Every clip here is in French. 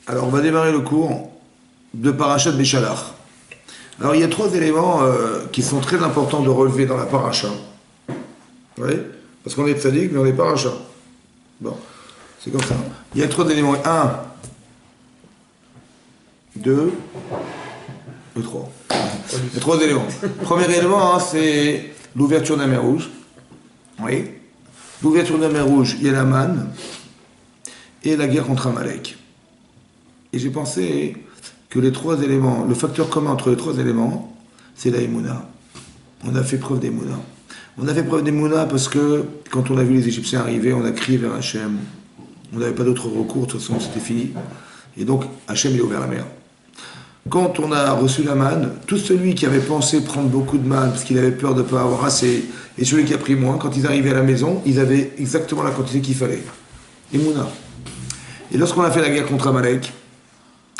Alors, on va démarrer le cours de Parashat Béchalach. Alors, il y a trois éléments qui sont très importants de relever dans la Paracha. Oui, parce qu'on est tzaddik, mais on est Paracha. Bon, c'est comme ça. Il y a trois éléments. Un, deux et trois. Il y a trois éléments. Premier élément, hein, c'est l'ouverture de la mer Rouge. Oui. L'ouverture de la mer Rouge, il y a la manne et la guerre contre Amalek. Et j'ai pensé que les trois éléments, le facteur commun entre les trois éléments, c'est la Emouna. On a fait preuve d'Emouna. On a fait preuve d'Emouna parce que quand on a vu les Égyptiens arriver, on a crié vers Hachem. On n'avait pas d'autre recours, de toute façon c'était fini. Et donc Hachem il a ouvert la mer. Quand on a reçu la manne, tout celui qui avait pensé prendre beaucoup de manne parce qu'il avait peur de ne pas avoir assez, et celui qui a pris moins, quand ils arrivaient à la maison, ils avaient exactement la quantité qu'il fallait. Emouna. Et lorsqu'on a fait la guerre contre Amalek,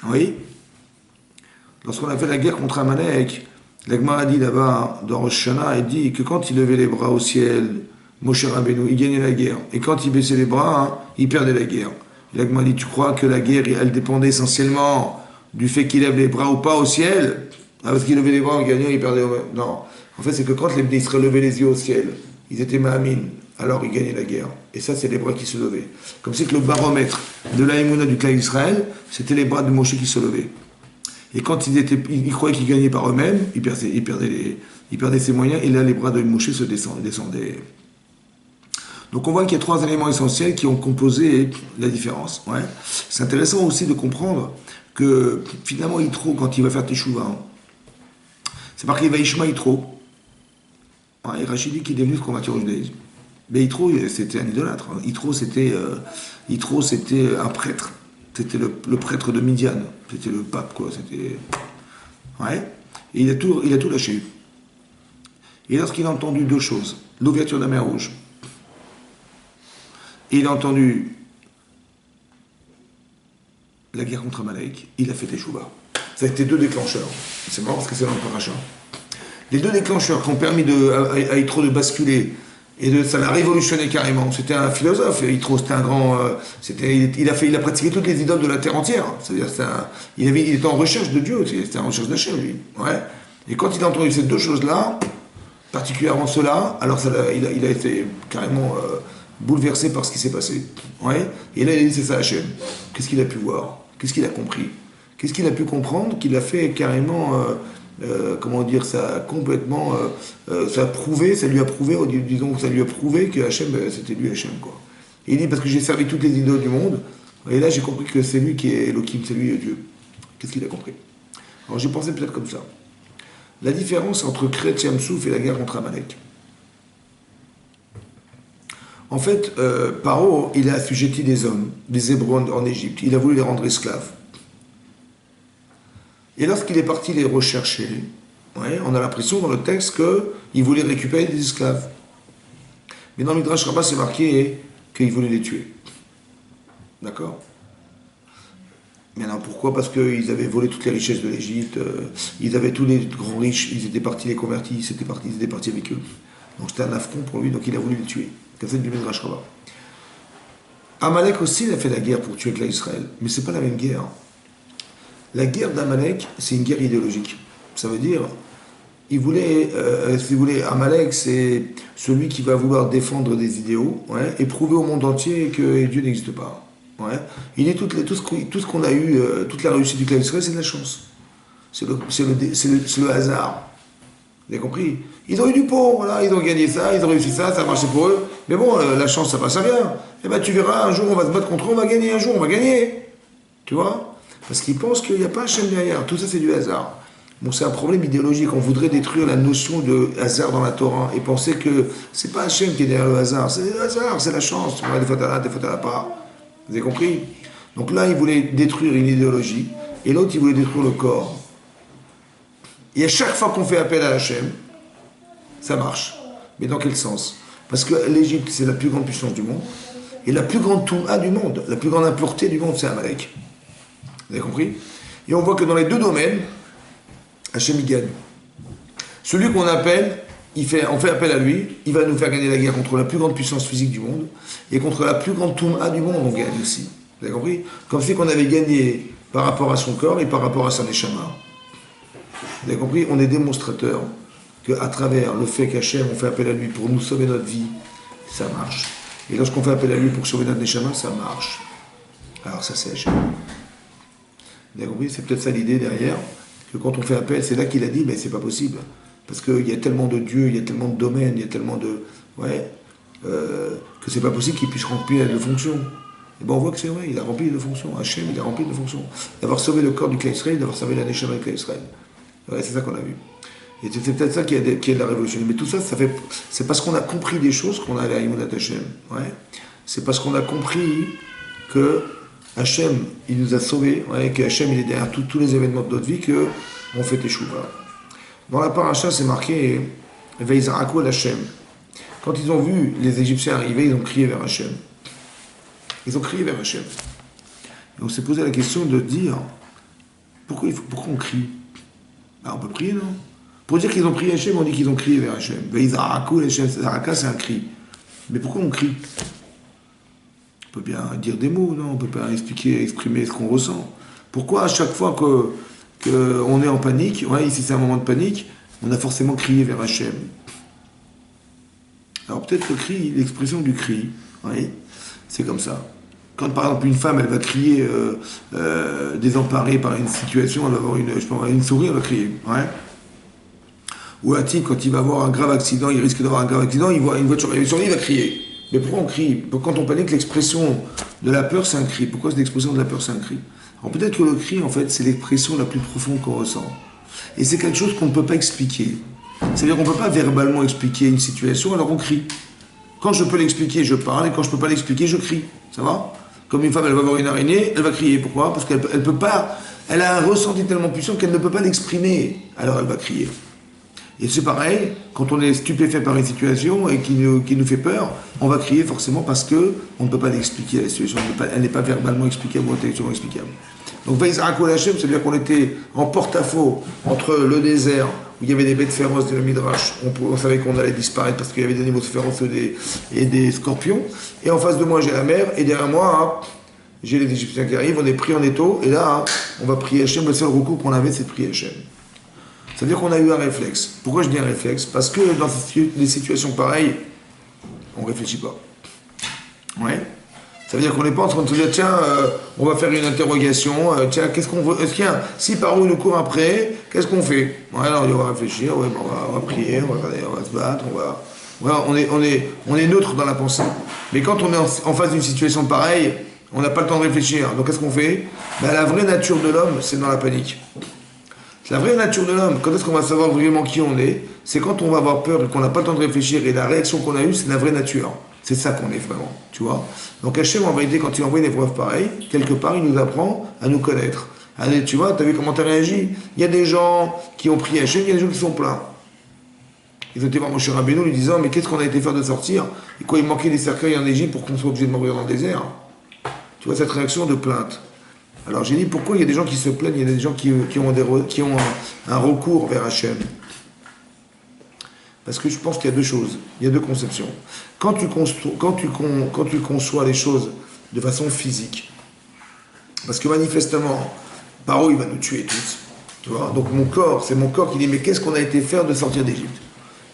oui, lorsqu'on a fait la guerre contre Amalek, la Gemara dit là-bas, dans Rosh Hashanah, elle dit que quand il levait les bras au ciel, Moshe Rabbeinu, il gagnait la guerre. Et quand il baissait les bras, hein, il perdait la guerre. Et la Gemara dit, tu crois que la guerre, elle dépendait essentiellement du fait qu'il lève les bras ou pas au ciel? Ah, parce qu'il levait les bras, il gagnait, il perdait. Non. En fait, c'est que quand les Israéliens levaient les yeux au ciel, ils étaient ma'amines, alors ils gagnaient la guerre. Et ça, c'est les bras qui se levaient. Comme si que le baromètre de l'Aïmouna du clan d'Israël, c'était les bras de Moshe qui se levaient. Et quand ils croyaient qu'ils gagnaient par eux-mêmes, ils perdaient ses moyens, et là, les bras de Moshe se descendaient. Donc on voit qu'il y a trois éléments essentiels qui ont composé la différence. Ouais. C'est intéressant aussi de comprendre que finalement Yitro, quand il va faire Teshuvah, hein, c'est marqué Vaishma Yitro. Et Rachid dit qu'il est devenu ce qu'on va tirer au judaïsme. Mais Yitro, c'était un idolâtre. Yitro, c'était un prêtre. C'était le prêtre de Midian. C'était le pape, quoi. C'était... Ouais. Et il a tout lâché. Et lorsqu'il a entendu deux choses, l'ouverture de la mer Rouge, et il a entendu la guerre contre Amalek, il a fait Teshuvah. Ça a été deux déclencheurs. C'est marrant parce que c'est dans le paracha. Les deux déclencheurs qui ont permis à Yitro de basculer, et ça l'a révolutionné carrément. C'était un philosophe, Yitro, c'était un grand... il a pratiqué toutes les idoles de la terre entière. C'est-à-dire, il était en recherche de Dieu, c'était en recherche d'Hachem, lui. Ouais. Et quand il a entendu ces deux choses-là, particulièrement cela, alors il a été carrément bouleversé par ce qui s'est passé. Ouais. Et là, il a dit, c'est ça Hachem. Qu'est-ce qu'il a pu voir? Qu'est-ce qu'il a compris? Qu'est-ce qu'il a pu comprendre qu'il a fait carrément... comment dire, ça a complètement, ça lui a prouvé que Hachem, c'était lui Hachem, quoi. Et il dit, parce que j'ai servi toutes les idoles du monde, et là j'ai compris que c'est lui qui est Elohim, c'est lui Dieu. Qu'est-ce qu'il a compris? Alors j'ai pensé peut-être comme ça. La différence entre Kret Yamsouf et la guerre contre Amalek. En fait, Paro, il a assujetti des hommes, des Hébreux en Égypte, il a voulu les rendre esclaves. Et lorsqu'il est parti les rechercher, ouais, on a l'impression dans le texte qu'il voulait récupérer des esclaves. Mais dans le Midrash Rabbah, c'est marqué qu'il voulait les tuer. D'accord? Maintenant, pourquoi? Parce qu'ils avaient volé toutes les richesses de l'Égypte, ils avaient tous les grands riches, ils étaient partis les convertir, ils étaient partis avec eux. Donc c'était un affront pour lui, donc il a voulu les tuer. C'est du Midrash Rabbah. Amalek aussi, il a fait la guerre pour tuer Israël, mais c'est pas la même guerre. La guerre d'Amalek, c'est une guerre idéologique. Ça veut dire, si vous voulez, Amalek, c'est celui qui va vouloir défendre des idéaux, ouais, et prouver au monde entier que Dieu n'existe pas. Ouais. Il dit tout ce qu'on a eu, toute la réussite du clan d'Israël, c'est de la chance. C'est le hasard. Vous avez compris? Ils ont eu du pont, voilà, ils ont gagné ça, ils ont réussi ça, ça a marché pour eux. Mais bon, la chance, ça passe à rien. Eh ben, tu verras, un jour, on va se battre contre eux, on va gagner, un jour, on va gagner. Tu vois? Parce qu'ils pensent qu'il n'y a pas Hachem derrière. Tout ça, c'est du hasard. Bon, c'est un problème idéologique. On voudrait détruire la notion de hasard dans la Torah et penser que c'est pas Hachem qui est derrière le hasard. C'est le hasard, c'est la chance. Des fois, t'as là, des fois, t'as pas. Vous avez compris? Donc là, ils voulaient détruire une idéologie et l'autre, il voulait détruire le corps. Et à chaque fois qu'on fait appel à Hachem, ça marche. Mais dans quel sens? Parce que l'Égypte, c'est la plus grande puissance du monde. Et la plus grande Touma du monde, la plus grande impureté du monde, c'est Amalek. Vous avez compris? Et on voit que dans les deux domaines, Hachem y gagne. Celui qu'on appelle, on fait appel à lui, il va nous faire gagner la guerre contre la plus grande puissance physique du monde, et contre la plus grande Touma du monde, on gagne aussi. Vous avez compris? Comme si qu'on avait gagné par rapport à son corps et par rapport à sa neshama. Vous avez compris? On est démonstrateur qu'à travers le fait qu'Hachem, on fait appel à lui pour nous sauver notre vie, ça marche. Et lorsqu'on fait appel à lui pour sauver notre neshama, ça marche. Alors ça c'est Hachem. Vous avez compris? C'est peut-être ça l'idée derrière, que quand on fait appel, c'est là qu'il a dit, mais c'est pas possible. Parce qu'il y a tellement de dieux, il y a tellement de domaines, il y a tellement de... Ouais, que c'est pas possible qu'il puisse remplir les deux fonctions. Et ben on voit que c'est vrai, il a rempli les deux fonctions. Hachem, il a rempli les deux fonctions. D'avoir sauvé le corps du Klal Israël, d'avoir sauvé la neshama du Klal Israël. Ouais, c'est ça qu'on a vu. Et c'est peut-être ça qui est de la révolution. Mais tout ça, c'est parce qu'on a compris des choses qu'on a allé à Emunat Hachem. Ouais. C'est parce qu'on a compris que Hachem, il nous a sauvés, ouais, que Hachem, il est derrière tous les événements de notre vie, qu'on fait Teshuvah. Dans la paracha, c'est marqué Veizaraku Hachem. Quand ils ont vu les Égyptiens arriver, ils ont crié vers Hachem. Ils ont crié vers Hachem. Et on s'est posé la question de dire pourquoi on crie? On peut prier, non? Pour dire qu'ils ont prié Hachem, on dit qu'ils ont crié vers Hachem. Veizaraku Hachem, Zaraka, c'est un cri. Mais pourquoi on crie? On peut bien dire des mots, non? On peut pas exprimer ce qu'on ressent. Pourquoi à chaque fois qu'on est en panique, ouais, ici c'est un moment de panique, on a forcément crié vers Hachem? Alors peut-être le cri, l'expression du cri, ouais, c'est comme ça. Quand par exemple une femme, elle va crier désemparée par une situation, elle va avoir une souris, elle va crier. Ouais. Ou un type, quand il va avoir un grave accident, il risque d'avoir un grave accident, il voit une voiture arriver sur lui, il va crier. Mais pourquoi on crie? Quand on panique, l'expression de la peur, c'est un cri. Pourquoi l'expression de la peur, c'est un cri? Alors peut-être que le cri, en fait, c'est l'expression la plus profonde qu'on ressent. Et c'est quelque chose qu'on ne peut pas expliquer. C'est-à-dire qu'on ne peut pas verbalement expliquer une situation, alors on crie. Quand je peux l'expliquer, je parle, et quand je ne peux pas l'expliquer, je crie. Ça va? Comme une femme, elle va voir une araignée, elle va crier. Pourquoi? Parce qu'elle peut pas, elle a un ressenti tellement puissant qu'elle ne peut pas l'exprimer. Alors elle va crier. Et c'est pareil, quand on est stupéfait par une situation et qui nous fait peur, on va crier forcément parce qu'on ne peut pas l'expliquer, la situation, elle n'est pas verbalement explicable ou intellectuellement explicable. Donc Veizaraku Hachem, c'est-à-dire qu'on était en porte-à-faux entre le désert, où il y avait des bêtes féroces de la Midrash, on savait qu'on allait disparaître parce qu'il y avait des animaux féroces et des scorpions, et en face de moi j'ai la mer, et derrière moi, j'ai les Égyptiens qui arrivent, on est pris en étau, et là, on va prier Hachem, le seul recours qu'on avait, c'est de prier Hachem. C'est-à-dire qu'on a eu un réflexe. Pourquoi je dis un réflexe? Parce que dans des situations pareilles, on ne réfléchit pas. Ouais. Ça veut dire qu'on n'est pas en train de se dire, tiens, on va faire une interrogation, tiens, qu'est-ce qu'on veut? Tiens, si par où nous court après, qu'est-ce qu'on fait? Ouais, alors on va réfléchir, ouais, on va prier, on va se battre, on est neutre dans la pensée. Mais quand on est en face d'une situation pareille, on n'a pas le temps de réfléchir. Donc qu'est-ce qu'on fait? Ben, la vraie nature de l'homme, c'est dans la panique. La vraie nature de l'homme, quand est-ce qu'on va savoir vraiment qui on est? C'est quand on va avoir peur et qu'on n'a pas le temps de réfléchir, et la réaction qu'on a eue, c'est la vraie nature. C'est ça qu'on est vraiment, tu vois. Donc Hachem, en vérité, quand il envoie une épreuve pareille, quelque part, il nous apprend à nous connaître. Allez, tu vois, t'as vu comment t'as réagi? Il y a des gens qui ont prié Hachem, il y a des gens qui sont pleins. Ils ont été voir Moshe Rabbeinu, lui disant, mais qu'est-ce qu'on a été faire de sortir? Et quoi, il manquait des cercueils en Égypte pour qu'on soit obligé de mourir dans le désert? Tu vois, cette réaction de plainte. Alors j'ai dit, pourquoi il y a des gens qui se plaignent, il y a des gens qui ont un recours vers Hachem? Parce que je pense qu'il y a deux choses, il y a deux conceptions. Quand tu conçois les choses de façon physique, parce que manifestement, Paro, il va nous tuer tous, tu vois. Donc mon corps, c'est mon corps qui dit, mais qu'est-ce qu'on a été faire de sortir d'Égypte?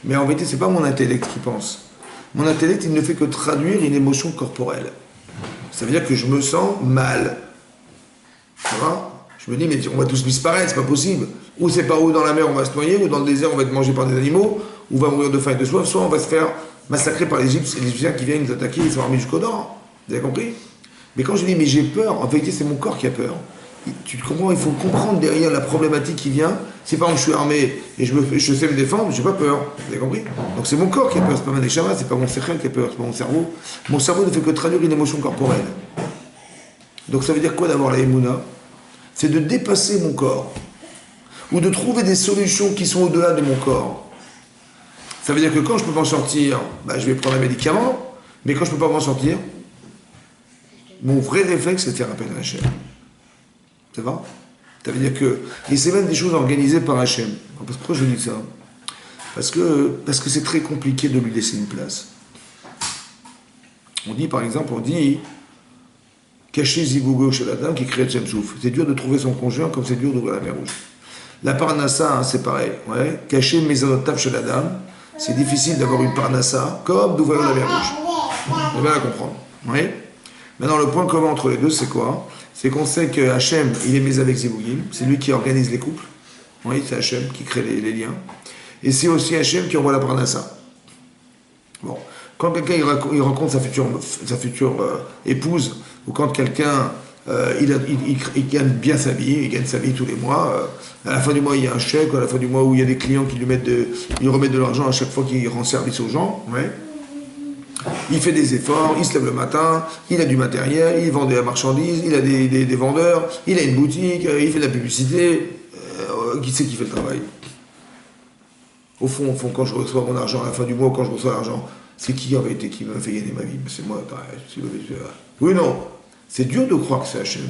Mais en vérité, c'est pas mon intellect qui pense. Mon intellect, il ne fait que traduire une émotion corporelle. Ça veut dire que je me sens mal. Tu vois? Je me dis, mais on va tous disparaître, c'est pas possible. Ou c'est par où dans la mer on va se noyer, ou dans le désert on va être mangé par des animaux, ou on va mourir de faim et de soif, soit on va se faire massacrer par les Égyptiens qui viennent nous attaquer, ils sont armés jusqu'aux dents. Vous avez compris? Mais quand je dis, mais j'ai peur, en vérité c'est mon corps qui a peur. Tu comprends? Il faut comprendre derrière la problématique qui vient. Si par exemple je suis armé et je sais me défendre, j'ai pas peur. Vous avez compris? Donc c'est mon corps qui a peur, c'est pas ma neshama, c'est pas mon sechel qui a peur, c'est pas mon cerveau. Mon cerveau ne fait que traduire une émotion corporelle. Donc ça veut dire quoi d'avoir la émouna? C'est de dépasser mon corps, ou de trouver des solutions qui sont au-delà de mon corps. Ça veut dire que quand je ne peux pas en sortir, bah, je vais prendre un médicament, mais quand je ne peux pas m'en sortir, mon vrai réflexe, c'est de faire appel à Hachem. Ça va? Ça veut dire que... Et c'est même des choses organisées par Hachem. Parce que pourquoi je dis ça? Parce que c'est très compliqué de lui laisser une place. On dit, par exemple, cacher Zibougo chez la dame qui crée Tchem Souf. C'est dur de trouver son conjoint comme c'est dur d'ouvrir la mer rouge. La parnassa, hein, c'est pareil. Ouais. Cacher Mézonotav chez la dame, c'est difficile d'avoir une parnassa comme d'ouvrir la mer rouge. Vous allez bien la comprendre. Oui. Maintenant, le point commun entre les deux, c'est quoi? C'est qu'on sait que Hachem, il est mis avec Zibougim. C'est lui qui organise les couples. Oui, c'est Hachem qui crée les liens. Et c'est aussi Hachem qui envoie la parnassa. Bon. Quand quelqu'un il rencontre sa future épouse, ou quand quelqu'un il gagne bien sa vie, il gagne sa vie tous les mois, à la fin du mois il y a un chèque, à la fin du mois où il y a des clients qui lui remettent de l'argent à chaque fois qu'il rend service aux gens, ouais. Il fait des efforts, il se lève le matin, il a du matériel, il vend de la marchandise, il a des vendeurs, il a une boutique, il fait de la publicité, qui c'est qui fait le travail? Au fond, quand je reçois mon argent à la fin du mois, quand je reçois l'argent, c'est qui en vérité qui m'a fait gagner ma vie? C'est moi. Oui, non. C'est dur de croire que c'est Hachem.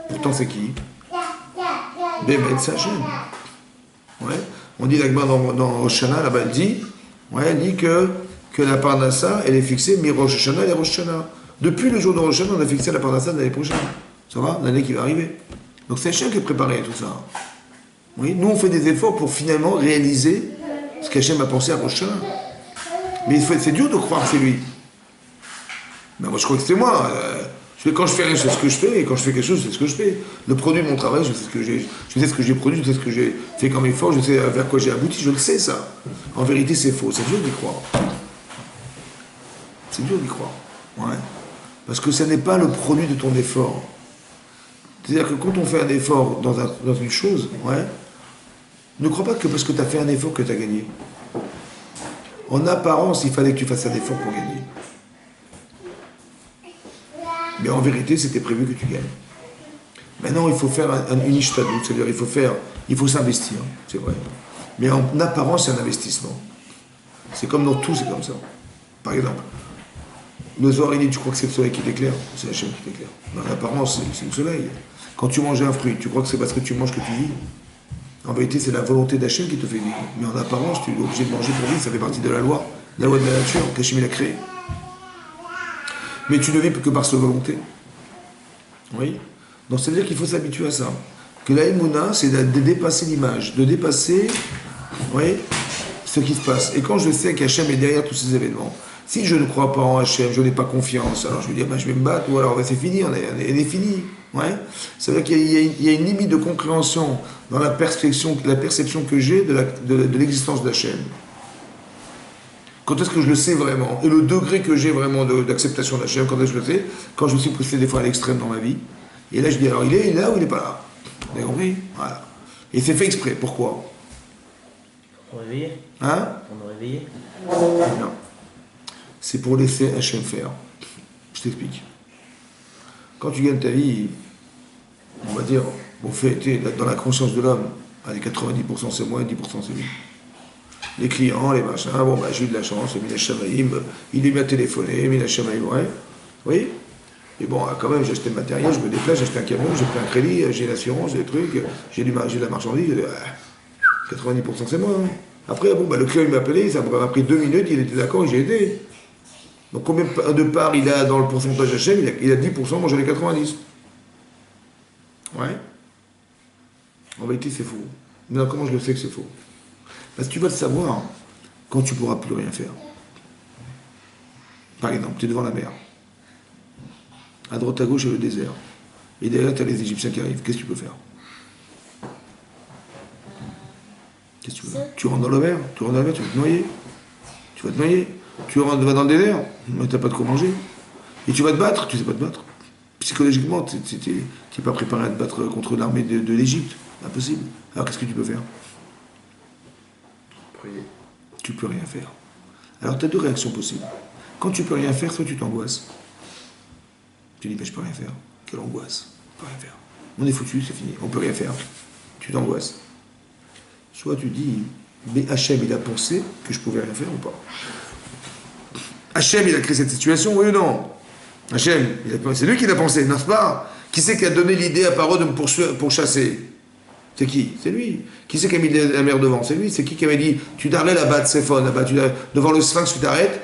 Pourtant, c'est qui? Bémet, c'est Hachem. Ouais. On dit l'Agma dans Rosh Hashanah, là-bas, elle dit que la Parnassa, elle est fixée, mais Rosh Hashanah et Rosh Hashanah. Depuis le jour de Rosh Hashanah, on a fixé la Parnassa de l'année prochaine. Ça va? L'année qui va arriver. Donc c'est Hachem qui a préparé tout ça. Oui. Nous, on fait des efforts pour finalement réaliser ce qu'Hachem a pensé à Rosh Hashanah. Mais c'est dur de croire que c'est lui. Ben moi, je crois que c'est moi. Quand je fais rien, je sais ce que je fais, et quand je fais quelque chose, je sais ce que je fais. Le produit de mon travail, je sais ce que j'ai produit, je sais ce que j'ai fait comme effort, je sais vers quoi j'ai abouti, je le sais, ça. En vérité, c'est faux. C'est dur d'y croire. C'est dur d'y croire. Ouais. Parce que ce n'est pas le produit de ton effort. C'est-à-dire que quand on fait un effort dans une chose, ouais, ne crois pas que parce que tu as fait un effort que tu as gagné. En apparence, il fallait que tu fasses un effort pour gagner. Mais en vérité, c'était prévu que tu gagnes. Maintenant, il faut faire une ishtadut, c'est-à-dire il faut s'investir, c'est vrai. Mais en apparence, c'est un investissement. C'est comme dans tout, c'est comme ça. Par exemple, le Zohar, tu crois que c'est le soleil qui t'éclaire? C'est Hachem qui t'éclaire. Mais en apparence, c'est le soleil. Quand tu manges un fruit, tu crois que c'est parce que tu manges que tu vis? En vérité, c'est la volonté d'Hachem qui te fait vivre. Mais en apparence, tu es obligé de manger pour vivre, ça fait partie de la loi de la nature, qu'Hachem l'a créée. Mais tu ne vis que par sa volonté. Oui. Donc, c'est-à-dire qu'il faut s'habituer à ça. Que la Emouna, c'est de dépasser l'image, de dépasser, oui, ce qui se passe. Et quand je sais qu'Hachem est derrière tous ces événements, si je ne crois pas en Hachem, je n'ai pas confiance, alors je vais dire, je vais me battre, ou alors c'est fini, on est fini. Ouais. C'est-à-dire qu'il y a une limite de compréhension dans la perception que j'ai de l'existence d'Hachem. Quand est-ce que je le sais vraiment? Et le degré que j'ai vraiment d'acceptation d'Hachem, quand est-ce que je le sais? Quand je me suis poussé des fois à l'extrême dans ma vie. Et là, je dis, alors il est là ou il n'est pas là? Vous avez compris? Voilà. Et c'est fait exprès. Pourquoi? Pour réveiller. Hein? Pour nous réveiller. Non. C'est pour laisser Hachem faire. Je t'explique. Quand tu gagnes ta vie, on va dire, au fait, dans la conscience de l'homme, allez, 90% c'est moi et 10% c'est lui. Les clients, les machins, bon, j'ai eu de la chance, Mina Shamaïm, il m'a téléphoné, Mina Shamaïm, ouais. Oui. Et bon, quand même, j'ai acheté le matériel, je me déplace, j'ai acheté un camion, j'ai pris un crédit, j'ai l'assurance, j'ai des trucs, j'ai de la marchandise, 90% c'est moi. Hein. Après, bon, le client il m'a appelé, ça m'a pris 2 minutes, il était d'accord et j'ai aidé. Donc combien de parts il a dans le pourcentage Hachem? Il a 10%, moi j'en ai 90%. Ouais. En vérité, c'est faux. Mais comment je le sais que c'est faux? Parce que tu vas le savoir quand tu ne pourras plus rien faire. Par exemple, tu es devant la mer. À droite, à gauche, il y a le désert. Et derrière, tu as les Égyptiens qui arrivent. Qu'est-ce que tu peux faire? Qu'est-ce que tu peux faire? Tu rentres dans la mer, tu vas te noyer. Tu vas te noyer. Tu vas dans le désert, mais tu n'as pas de quoi manger. Et tu vas te battre, tu ne sais pas te battre. Psychologiquement, tu n'es pas préparé à te battre contre l'armée de l'Égypte. Impossible. Alors qu'est-ce que tu peux faire? Prier. Tu peux rien faire. Alors tu as 2 réactions possibles. Quand tu peux rien faire, soit tu t'angoisses. Tu dis, mais je peux rien faire. Quelle angoisse. On peut rien faire. On est foutu, c'est fini. On peut rien faire. Tu t'angoisses. Soit tu dis, mais Hachem, il a pensé que je pouvais rien faire ou pas. Hachem, il a créé cette situation, oui ou non? Hachem, c'est lui qui l'a pensé, n'est-ce pas? Qui c'est qui a donné l'idée à Paro de me pourchasser? C'est qui? C'est lui. Qui c'est qui a mis la mer devant? C'est lui. C'est qui avait dit, tu t'arrêtes là-bas de Séphone, là-bas, devant le Sphinx, tu t'arrêtes,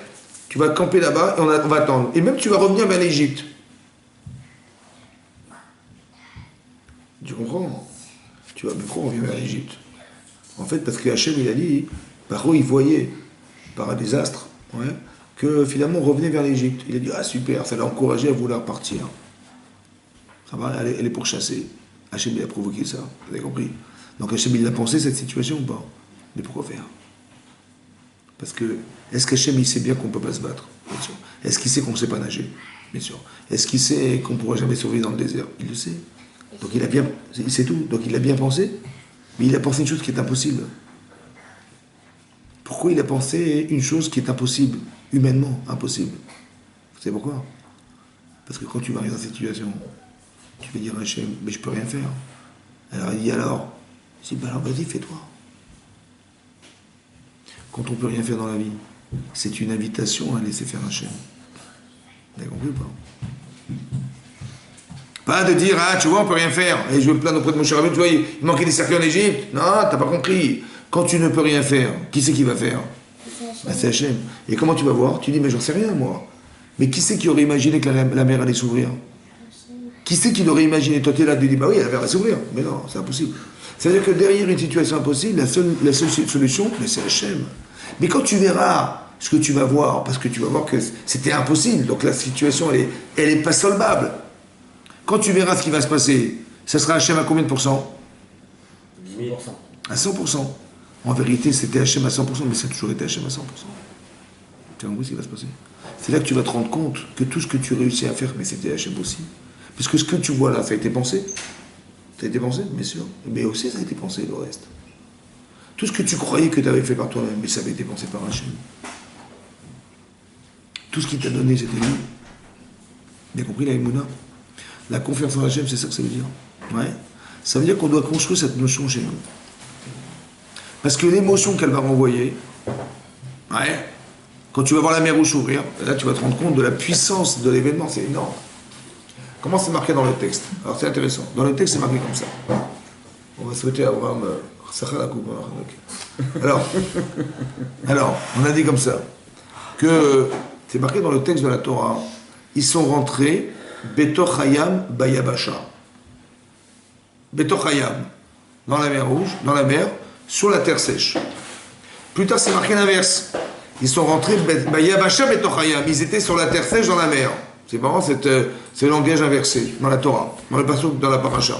tu vas camper là-bas et on va attendre. Et même tu vas revenir vers l'Égypte. Tu comprends? Tu vois, mais pourquoi on vient vers l'Égypte? En fait, parce que Hachem, il a dit, par où il voyait, par un désastre, ouais, que finalement on revenait vers l'Égypte. Il a dit, ah super, ça l'a encouragé à vouloir partir. Ça va, elle est pour chasser. Hachem, il a provoqué ça, vous avez compris? Donc Hachem, il a pensé cette situation ou pas? Mais pourquoi faire? Parce que, est-ce qu'Hachem, il sait bien qu'on ne peut pas se battre? Bien sûr. Est-ce qu'il sait qu'on ne sait pas nager? Bien sûr. Est-ce qu'il sait qu'on ne pourra jamais survivre dans le désert? Il le sait. Donc il sait tout. Donc il a bien pensé, mais il a pensé une chose qui est impossible. Pourquoi il a pensé une chose qui est impossible? Humainement, impossible. Vous savez pourquoi? Parce que quand tu vas arriver dans cette situation, tu vas dire à Hachem, mais je peux rien faire. Alors il dit alors? Il dit, ben alors vas-y, fais-toi. Quand on peut rien faire dans la vie, c'est une invitation à laisser faire Hachem. Vous avez compris ou pas? Pas de dire, ah, tu vois, on peut rien faire. Et je me plains auprès de mon cher ami, tu vois, il manquait des cercueils en Égypte. Non, t'as pas compris. Quand tu ne peux rien faire, qui c'est qui va faire? C'est Hachem. Et comment tu vas voir? Tu dis, mais j'en sais rien, moi. Mais qui c'est qui aurait imaginé que la mer allait s'ouvrir? Qui c'est qui l'aurait imaginé? Toi, tu es là, tu dis, bah oui, la mer va s'ouvrir. Mais non, c'est impossible. C'est-à-dire que derrière une situation impossible, la seule solution, c'est Hachem. Mais quand tu verras ce que tu vas voir, parce que tu vas voir que c'était impossible, donc la situation, elle est pas solvable. Quand tu verras ce qui va se passer, ça sera Hachem à combien de pourcents? 1000%. À 100%. En vérité, c'était Hachem à 100%, mais ça a toujours été Hachem à 100%. Tu as compris ce qui va se passer? C'est là que tu vas te rendre compte que tout ce que tu réussis à faire, mais c'était Hachem aussi. Puisque ce que tu vois là, ça a été pensé. Ça a été pensé, bien sûr. Mais aussi, ça a été pensé, le reste. Tout ce que tu croyais que tu avais fait par toi-même, mais ça avait été pensé par Hachem. Tout ce qu'il t'a donné, c'était lui. Bien compris, la Emouna? La confiance en Hachem, c'est ça que ça veut dire. Ouais. Ça veut dire qu'on doit construire cette notion chez nous. Parce que l'émotion qu'elle va renvoyer, ouais, quand tu vas voir la mer rouge s'ouvrir, là tu vas te rendre compte de la puissance de l'événement, c'est énorme. Comment c'est marqué dans le texte? Alors c'est intéressant. Dans le texte, c'est marqué comme ça. On va souhaiter à Abraham la coupe. Alors, on a dit comme ça, que c'est marqué dans le texte de la Torah, ils sont rentrés Betoch Hayam Bayabasha. Betoch Hayam, dans la mer rouge, dans la mer, sur la terre sèche. Plus tard, c'est marqué l'inverse. Ils sont rentrés Bayabasha Betoch Hayam. Ils étaient sur la terre sèche dans la mer. C'est marrant, c'est le langage inversé dans la Torah, dans le passage, dans la paracha.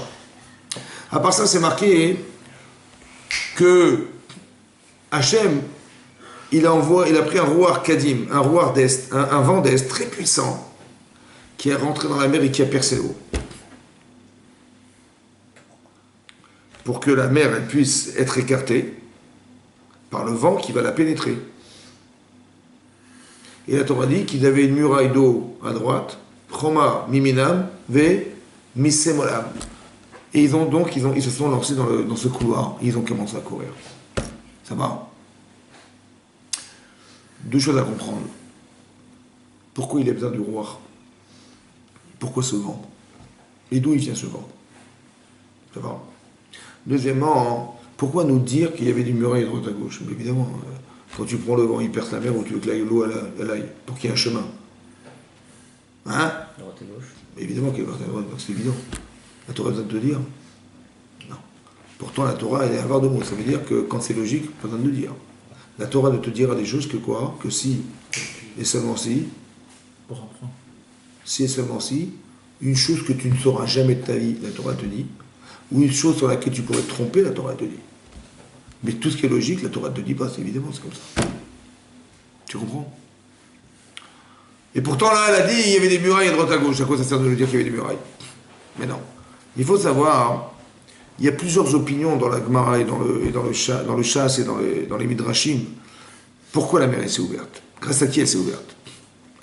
À part ça, c'est marqué que Hachem, il a pris un roi Kadim, un roi d'Est, un vent d'Est très puissant, qui est rentré dans la mer et qui a percé l'eau. Pour que la mer elle puisse être écartée par le vent qui va la pénétrer. Et la Torah dit qu'il avait une muraille d'eau à droite, Choma Miminam, Ve Misemolam. Et ils se sont lancés dans ce couloir, et ils ont commencé à courir. Ça va? Deux choses à comprendre. Pourquoi il a besoin du roi? Pourquoi ce vent? Et d'où il vient ce vent? Ça va? Deuxièmement, pourquoi nous dire qu'il y avait des murailles à droite à gauche? Mais évidemment, quand tu prends le vent, il perce la mer, ou tu veux que l'eau aille, pour qu'il y ait un chemin. Hein? Droite et gauche. Mais évidemment qu'il y a droite et droite, c'est évident. La Torah doit te le dire. Non. Pourtant, la Torah, elle est avare de mots. Ça veut dire que quand c'est logique, pas besoin de le dire. La Torah ne te dira des choses que quoi? Que si, et seulement si, si et seulement si, une chose que tu ne sauras jamais de ta vie, la Torah te dit, ou une chose sur laquelle tu pourrais te tromper, la Torah te dit. Mais tout ce qui est logique, la Torah ne te dit pas, c'est évidemment, c'est comme ça. Tu comprends? Et pourtant, là, elle a dit, il y avait des murailles à droite à gauche. À quoi ça sert de nous dire qu'il y avait des murailles? Mais non. Il faut savoir, il y a plusieurs opinions dans la Gemara et dans le Chass et dans les Midrashim. Pourquoi la mer s'est ouverte? Grâce à qui elle s'est ouverte?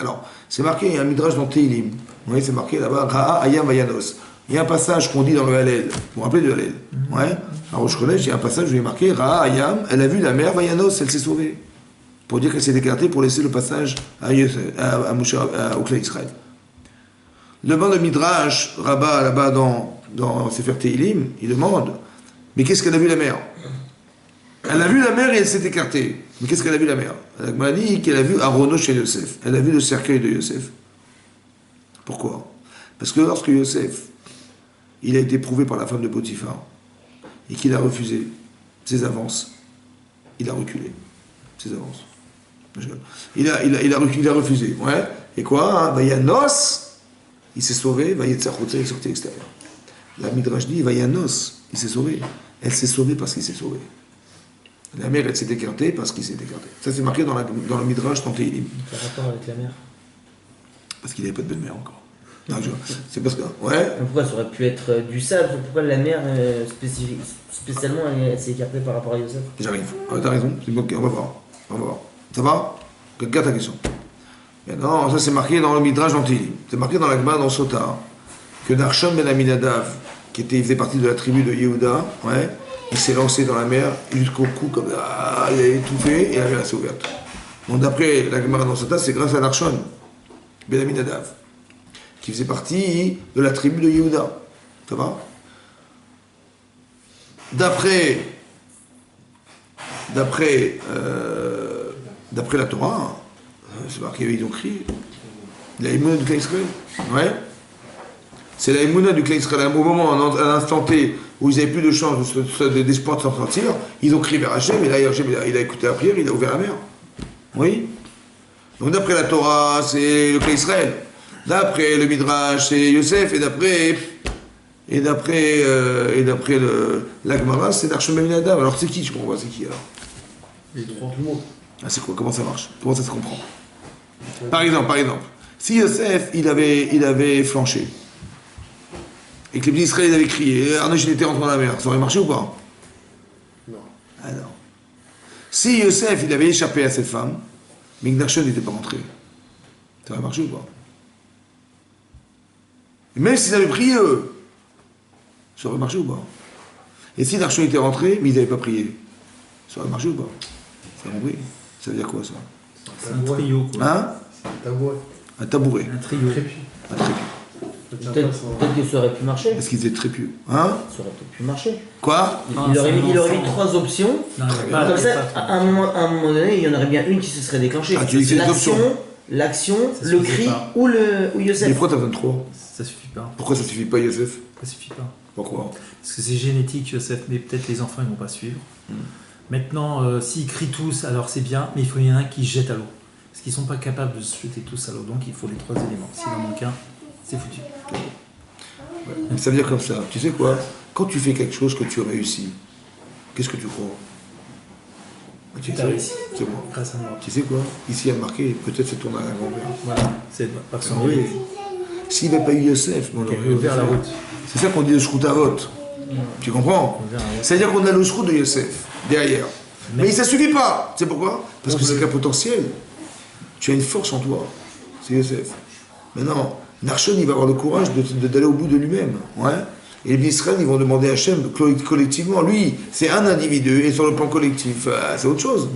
Alors, c'est marqué, il y a un Midrash dans Teilim. Vous voyez, c'est marqué là-bas, Ra'a Ayam Vayanos. Il y a un passage qu'on dit dans le Hallel. Vous vous rappelez du Hallel? Ouais. À Rosh Chodesh, il y a un passage où il est marqué, Ra'a Ayam, elle a vu la mer Vayanos, elle s'est sauvée. Pour dire qu'elle s'est écartée pour laisser le passage au clan Israël. Le banc de Midrash, Rabbah, là-bas dans Sefer Teilim, il demande, Mais qu'est-ce qu'elle a vu la mère? Elle a vu la mère et elle s'est écartée. Mais qu'est-ce qu'elle a vu la mère? Elle m'a dit qu'elle a vu Arono chez Yosef. Elle a vu le cercueil de Yosef. Pourquoi? Parce que lorsque Yosef, il a été éprouvé par la femme de Potiphar, et qu'il a refusé ses avances, il a reculé. Ses avances. Il a refusé. Ouais. Et quoi? Vayanos, il s'est sauvé, Vayetzachoté, il est sorti extérieur. La Midrash dit, Vayanos, il s'est sauvé. Elle s'est sauvée parce qu'il s'est sauvé. La mère, elle s'est écartée parce qu'il s'est écarté. Ça, c'est marqué dans le Midrash dans Tehillim. Quel rapport avec la mère? Parce qu'il n'avait pas de belle-mère encore. C'est parce que. Ouais. Pourquoi ça aurait pu être du sable? Pourquoi la mère, spécialement, elle s'est écartée par rapport à Yosef? J'arrive. T'as raison. C'est bon, on va voir. On va voir. Ça va? Regarde ta question. Non, ça c'est marqué dans le Midrash dans Tehillim. C'est marqué dans la Gemara dans Sota que Narshon ben Aminadav, il faisait partie de la tribu de Yehuda, ouais, il s'est lancé dans la mer jusqu'au cou comme ça, il a étouffé et la mer s'est ouverte. Donc d'après la Gemara dans Sota, c'est grâce à Narshon ben Aminadav, qui faisait partie de la tribu de Yehuda. Ça va? D'après la Torah, c'est marqué, ils ont crié. La Emouna du clan Israël. Ouais. C'est la Emouna du clan Israël. Au moment, à l'instant T, où ils n'avaient plus de chance d'espoir de s'en sortir, ils ont crié vers Hachem, et là, Hachem, il a écouté la prière, il a ouvert la mer. Oui. Donc d'après la Torah, c'est le clan Israël. D'après le Midrash, c'est Yosef, et d'après la Gemara, c'est Narshon ben Aminadav. Alors c'est qui, je comprends pas, c'est qui alors? Les trois, tout le monde. Ah, c'est quoi? Comment ça marche? Comment ça se comprend? Par exemple, si Yosef, il avait flanché, et que les petits Israël avaient crié, Arnaud, il était rentré dans la mer, ça aurait marché ou pas? Non. Ah non. Si Yosef, il avait échappé à cette femme, mais que Narshon n'était pas rentré, ça aurait marché ou pas? Et même s'ils avaient prié eux, ça aurait marché ou pas? Et si Narshon était rentré, mais ils n'avaient pas prié, ça aurait marché ou pas? Ça aurait compris? Ça veut dire quoi ça? C'est un trio, quoi. Hein? C'est un tabouret. Un tabouret. Un trio. Un trépied. Peut-être que ça aurait pu marcher. Est-ce qu'ils étaient trépieux? Hein? Ça aurait peut-être pu marcher. Quoi? Il aurait mis trois options. Non, il y a pas- Comme il y a ça, pas- à un moment donné, il y en aurait bien une qui se serait déclenchée. Ah, tu dis que c'est des L'action, Ça le suffit cri pas. ou Mais Yosef. pourquoi t'as besoin de trois? Ça suffit pas. Pourquoi ça suffit pas, Yosef? Ça suffit pas. Pourquoi? Parce que c'est génétique, Yosef, mais peut-être les enfants ils vont pas suivre. Maintenant, s'ils crient tous, alors c'est bien, mais il faut y en a un qui jette à l'eau. Parce qu'ils sont pas capables de se jeter tous à l'eau, donc il faut les trois éléments. S'il en manque un, c'est foutu. Ouais. Ça veut dire comme ça. Tu sais quoi? Quand tu fais quelque chose que tu réussis, qu'est-ce que tu crois? Tu T'as réussi. C'est bon. Grâce à moi. Tu sais quoi? Ici, il y a marqué, peut-être c'est ton grand-père. Voilà, c'est par son Ah oui. mérite. S'il n'avait pas eu Yosef, on Qui aurait avait ouvert la route. C'est ça qu'on dit le Shroutavot. Tu comprends? Ouvert la route. C'est-à-dire qu'on a le Shrout de Yosef derrière. Mais ça ne suffit pas. C'est pourquoi? Parce que c'est qu'un potentiel. Tu as une force en toi. C'est Yosef. Maintenant, Narshon, il va avoir le courage d'aller au bout de lui-même. Ouais. Et les Israël, ils vont demander à Hachem collectivement. Lui, c'est un individu, et sur le plan collectif, c'est autre chose.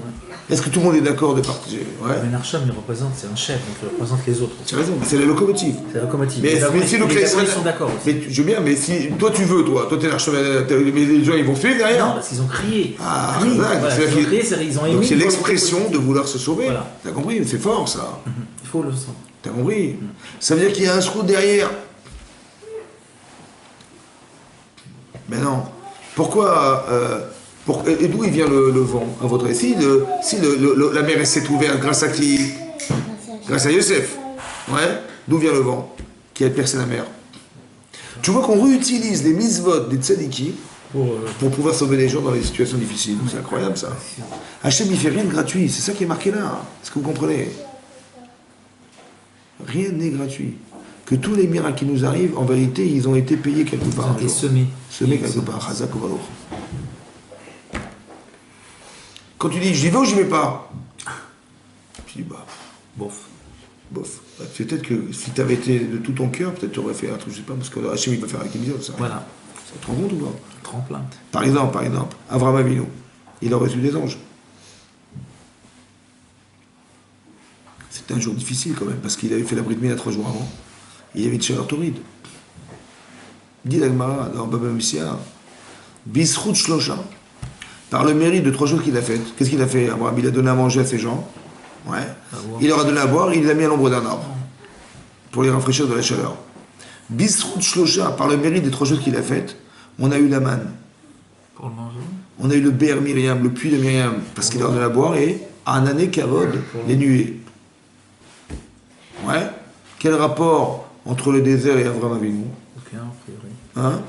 Est-ce que tout le monde est d'accord de partager? Ouais. Mais Narsham, il représente, c'est un chef, donc il représente les autres. Tu as raison, c'est la locomotive. C'est la locomotive. Mais si le les clan Israéliens sont d'accord aussi. Mais je veux bien, mais si toi tu veux, toi t'es l'archevêque, mais les gens ils vont suivre derrière. Non, parce qu'ils ont crié. Ah, Oui, exact. voilà, C'est-à-dire ils ont qu'ils- crié, ils ont émis Donc c'est une l'expression volonté de vouloir se sauver. Voilà. T'as compris? C'est fort ça. positive. Il faut le sentir. T'as compris? Ça veut dire qu'il y a un srout derrière. Mais non. Pourquoi et d'où il vient le vent, à votre avis? Si la mer s'est ouverte grâce à qui? Grâce à Yosef. Ouais. D'où vient le vent? Qui a percé la mer. Tu vois qu'on réutilise les mitzvot des tzadiki pour pouvoir sauver les gens dans les situations difficiles. C'est incroyable ça. Hachem il fait rien de gratuit. C'est ça qui est marqué là. Est-ce que vous comprenez? Rien n'est gratuit. Que tous les miracles qui nous arrivent, en vérité, ils ont été payés quelque Ils part. ont un été jour. semés. Semés quelque part. Chazak ou Baruch. Quand tu dis j'y vais ou j'y vais pas, tu dis bah, Bof. bof. Bah, peut-être que si tu avais été de tout ton cœur, peut-être tu aurais fait un truc, je sais pas, parce que Hachem il va faire avec les mitzvot, ça. Voilà. Ça te rend compte ou pas? Tremplin. Par exemple, Avraham Avinu, il a reçu des anges. C'était un jour difficile quand même, parce qu'il avait fait la Brit Mila 3 jours avant. Il y avait une chaleur torride. Dit la Gemara dans Baba Messiah, Bisrout Shlosha. Par le mérite de 3 choses qu'il a faites. Qu'est-ce qu'il a fait, Abraham? Il a donné à manger à ses gens. Ouais. Il leur a donné à boire, il les a mis à l'ombre d'un arbre. Pour les rafraîchir de la chaleur. Bisrout Shlosha. Par le mérite des 3 choses qu'il a faites, on a eu la manne. Pour le manger. On a eu le Be'er Miriam, le puits de Myriam, parce qu'il leur a donné à boire, et Anané Kavod, les nuées. Ouais. Quel rapport entre le désert et Avraham Avinu? Aucun, a priori. Hein?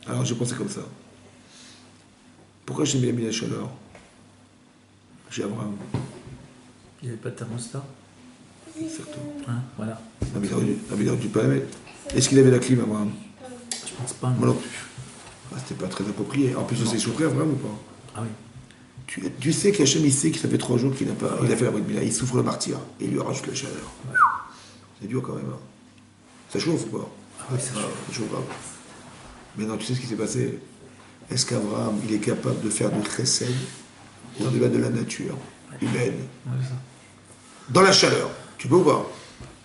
Alors j'ai pensé comme ça. Pourquoi j'ai mis la chaleur chez Abraham? Il n'y avait pas de thermostat. Exactement. Hein, voilà. Non, mais il aurait dû pas la mettre. Est-ce qu'il avait la clim, Abraham? Je pense pas. Moi non plus. Ah, c'était pas très approprié. En plus, c'est souffert, Abraham ou pas? Ah oui. Tu sais qu'Hachem, il sait que ça fait 3 jours qu'il n'a pas. Il a fait la bride Mila, il souffre le martyr. Et il lui rajoute la chaleur. Ouais. C'est dur quand même. Hein. Ça chauffe ou pas? Ah oui, ça chauffe. Ça chauffe pas. Maintenant, tu sais ce qui s'est passé? Est-ce qu'Abraham, il est capable de faire du chesed au-delà de la nature humaine? Ouais, ça. Dans la chaleur. Tu peux ou pas?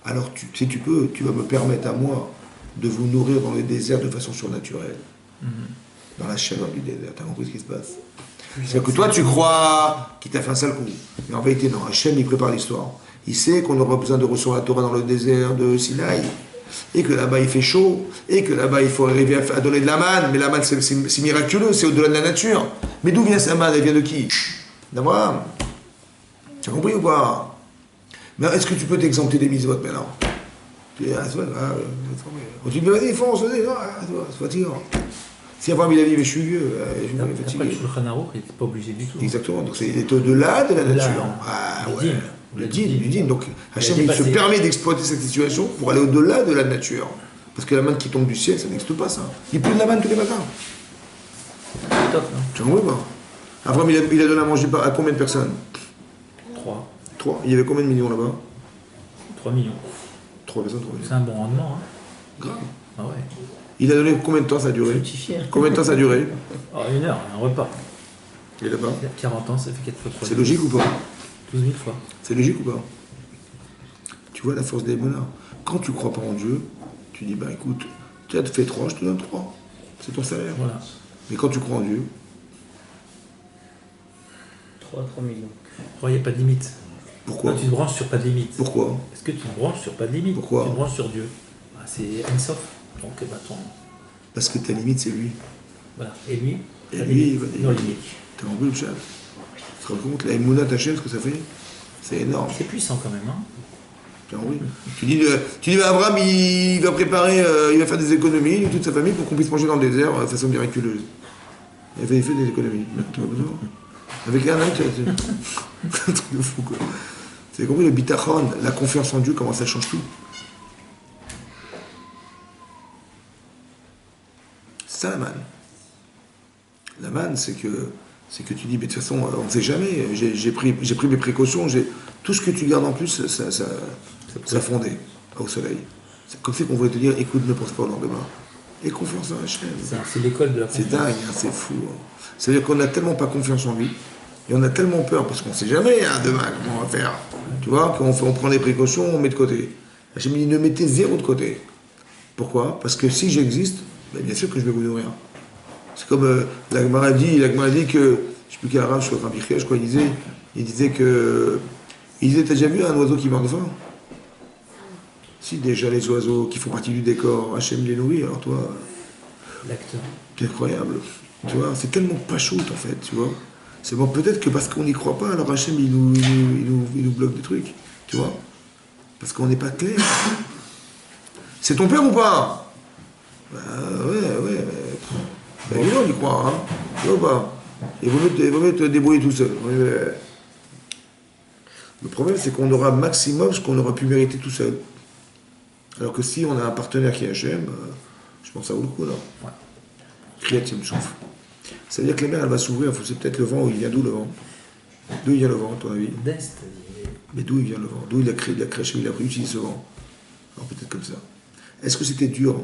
Alors, si tu peux, tu vas me permettre à moi de vous nourrir dans le désert de façon surnaturelle. Dans la chaleur du désert. T'as compris ce qui se passe? C'est que toi, tu crois qu'il t'a fait un sale coup. Mais en vérité, non. Hachem, il prépare l'histoire. Il sait qu'on aura besoin de recevoir la Torah dans le désert de Sinaï. Et que là-bas, il fait chaud. Et que là-bas, il faut arriver à donner de la manne. Mais la manne, c'est miraculeux. C'est au-delà de la nature. Mais d'où vient cette manne? Elle vient de qui? D'Abraham. Tu as compris ou pas? Mais est-ce que tu peux t'exempter des mises votes maintenant? Tu dis, ah, c'est pas grave. Tu me dis, vas-y, fonce, vas-y. Non, c'est fatigant. Si Abraham, il a dit, mais je suis vieux, je suis Après, fatigué. le Shulchan Aruch, il n'était pas obligé du tout. Exactement, donc il est au-delà de la Au-delà, nature. hein. Ah Le ouais, dîme. le dîme. Donc Hachem, a il se dépassé. permet d'exploiter cette situation pour aller au-delà de la nature. Parce que la manne qui tombe du ciel, ça n'existe pas ça. Il pleut de la manne tous les matins. Top, non? Tu comprends pas? Abraham, il a donné à manger à combien de personnes? 3. 3. Il y avait combien de millions là-bas? 3 millions. 3 personnes, 3 C'est millions. un bon rendement, hein? Grave. Ah ouais. Il a donné combien de temps ça a duré? Fructifié. Combien de temps ça a duré? Ah, 1 heure, un repas. Et là-bas? 40 ans, ça fait 4 fois 3. C'est logique ou pas? 12 000 fois. C'est logique ou pas? Tu vois la force des bonheurs. Quand tu crois pas en Dieu, tu dis, bah écoute, tu as fait 3, je te donne 3. C'est ton salaire. Voilà. Mais quand tu crois en Dieu, 3 millions. Il n'y a pas de limite. pourquoi? Quand tu te branches sur pas de limite. Pourquoi? Est-ce que tu te branches sur pas de limite? Pourquoi? Tu te branches sur Dieu. Bah, c'est Ensof. Donc, bah, Parce que ta limite, c'est lui. voilà. Et lui, Et ta lui, limite, il va dire, non limite. t'as compris le chat? Tu te rends compte, la Emouna Tachem, ce que ça fait? C'est énorme. C'est puissant quand même, hein? T'as compris? Tu dis, bah, Abraham, il va préparer, il va faire des économies, lui, toute sa famille, pour qu'on puisse manger dans le désert de façon miraculeuse. Il fait des économies. Tu vois, besoin. Avec un mec, c'est un truc de fou, quoi. Vous avez compris, le bitachon, la confiance en Dieu, comment ça change tout? C'est ça la manne. La manne, c'est que tu dis, mais de toute façon, on ne sait jamais, j'ai pris mes précautions, tout ce que tu gardes en plus, ça fondait au soleil. C'est comme si on voulait te dire, écoute, ne pense pas au lendemain. Et confiance en Hachem. C'est l'école de la C'est confiance. dingue, hein, c'est fou. Hein. C'est-à-dire qu'on n'a tellement pas confiance en lui, et on a tellement peur, parce qu'on ne sait jamais hein, demain comment on va faire. Tu vois, on prend des précautions, on met de côté. Hachem dit, ne mettez zéro de côté. Pourquoi? Parce que si j'existe, ben, bien sûr que je vais vous nourrir. C'est comme la Gemara dit que, je ne sais plus quel arabe, je crois, Rabbi Chia, je crois, il disait que, t'as déjà vu un oiseau qui meurt de faim? Si déjà les oiseaux qui font partie du décor, Hachem les nourrit, alors toi, L'acteur. c'est incroyable. Tu vois, c'est tellement pas chaud en fait, tu vois. C'est bon, peut-être que parce qu'on n'y croit pas, alors Hachem il nous bloque des trucs, tu vois. Parce qu'on n'est pas clair. C'est ton père ou pas? Bah ouais. Bah évidemment, on y croit, hein. Tu vois ou pas? Il vaut mieux te débrouiller tout seul. Ouais. Le problème, c'est qu'on aura maximum ce qu'on aura pu mériter tout seul. Alors que si on a un partenaire qui est Hachem, je pense que ça vaut le coup, là. Ouais. Kriyat Yamsouf. Ça veut dire que la mer, elle va s'ouvrir, c'est peut-être le vent, il vient d'où le vent? D'où il vient le vent, à ton avis? D'Est. Mais d'où il vient le vent? D'où il a créé, il a utilisé ce vent? Alors peut-être comme ça. Est-ce que c'était dur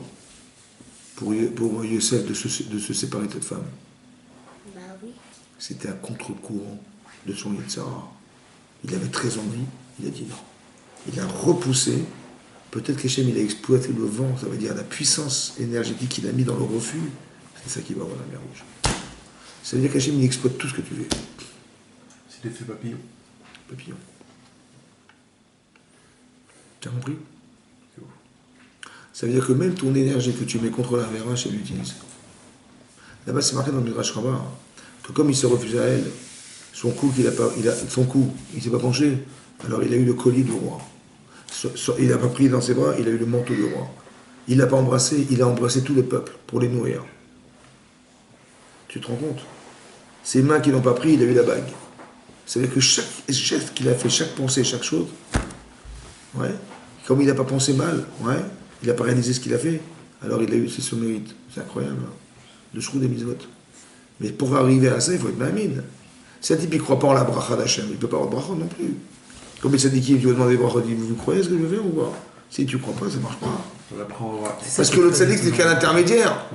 pour Yosef de se séparer de cette femme? Bah oui. C'était à contre-courant de son Yitzhara. Il avait très envie, il a dit non. Il a repoussé. Peut-être qu'Hachem, il a exploité le vent, ça veut dire la puissance énergétique qu'il a mis dans le refus. C'est ça qui va avoir la mer rouge. Ça veut dire qu'Hachem, il exploite tout ce que tu veux. C'est l'effet papillon. Papillon. Tu as compris? Ça veut dire que même ton énergie que tu mets contre la mer, Hachem l'utilise. Là-bas, c'est marqué dans le Midrash Rabbah que comme il se refuse à elle, son cou, il s'est pas penché, alors il a eu le collier du roi. Il n'a pas pris dans ses bras, il a eu le manteau du roi. Il l'a pas embrassé, il a embrassé tout le peuple pour les nourrir. Tu te rends compte? Ses mains qui n'ont pas pris, il a eu la bague. C'est-à-dire que chaque geste qu'il a fait, chaque pensée, chaque chose, ouais, comme il n'a pas pensé mal, ouais, il n'a pas réalisé ce qu'il a fait, alors il a eu, c'est son mérite. C'est incroyable, hein, le shrew des mitzvot. Mais pour arriver à ça, il faut être mamine. Si un type ne croit pas en la bracha d'Hachem, il ne peut pas avoir de bracha non plus. Comme les sadikim, tu vas demander bracha, il dit, vous croyez ce que je veux faire ou pas? Si tu ne crois pas, ça ne marche pas. On apprend à voir. Parce que l'autre sadique, c'est qu'un intermédiaire.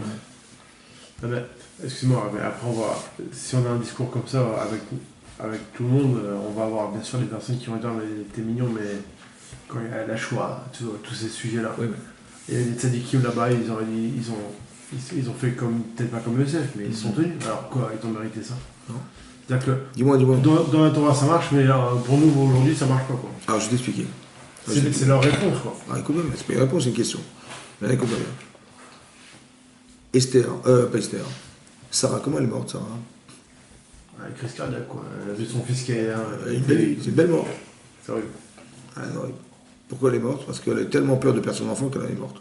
Non, mais, excuse-moi, mais après, si on a un discours comme ça avec tout le monde, on va avoir bien sûr des personnes qui vont dire, mais t'es mignon, mais quand il y a la choix, tous ces sujets-là. Oui, Et les tzadikim là-bas, ils ont fait comme, peut-être pas comme Yosef, mais ils sont tenus. Alors quoi, ils ont mérité ça? Non. C'est-à-dire que Dis-moi. dans la Torah ça marche, mais pour nous aujourd'hui ça marche pas, quoi. Alors je vais t'expliquer. C'est leur réponse, quoi. Ah, écoute bien, c'est pas une réponse, c'est une question. Mais écoute bien. Pas Esther. Sarah, comment elle est morte, Sarah? Crise cardiaque, quoi. Elle a vu son fils qui est. C'est une belle mort. C'est horrible. Ah, non, pourquoi elle est morte? Parce qu'elle a tellement peur de perdre son enfant qu'elle est morte.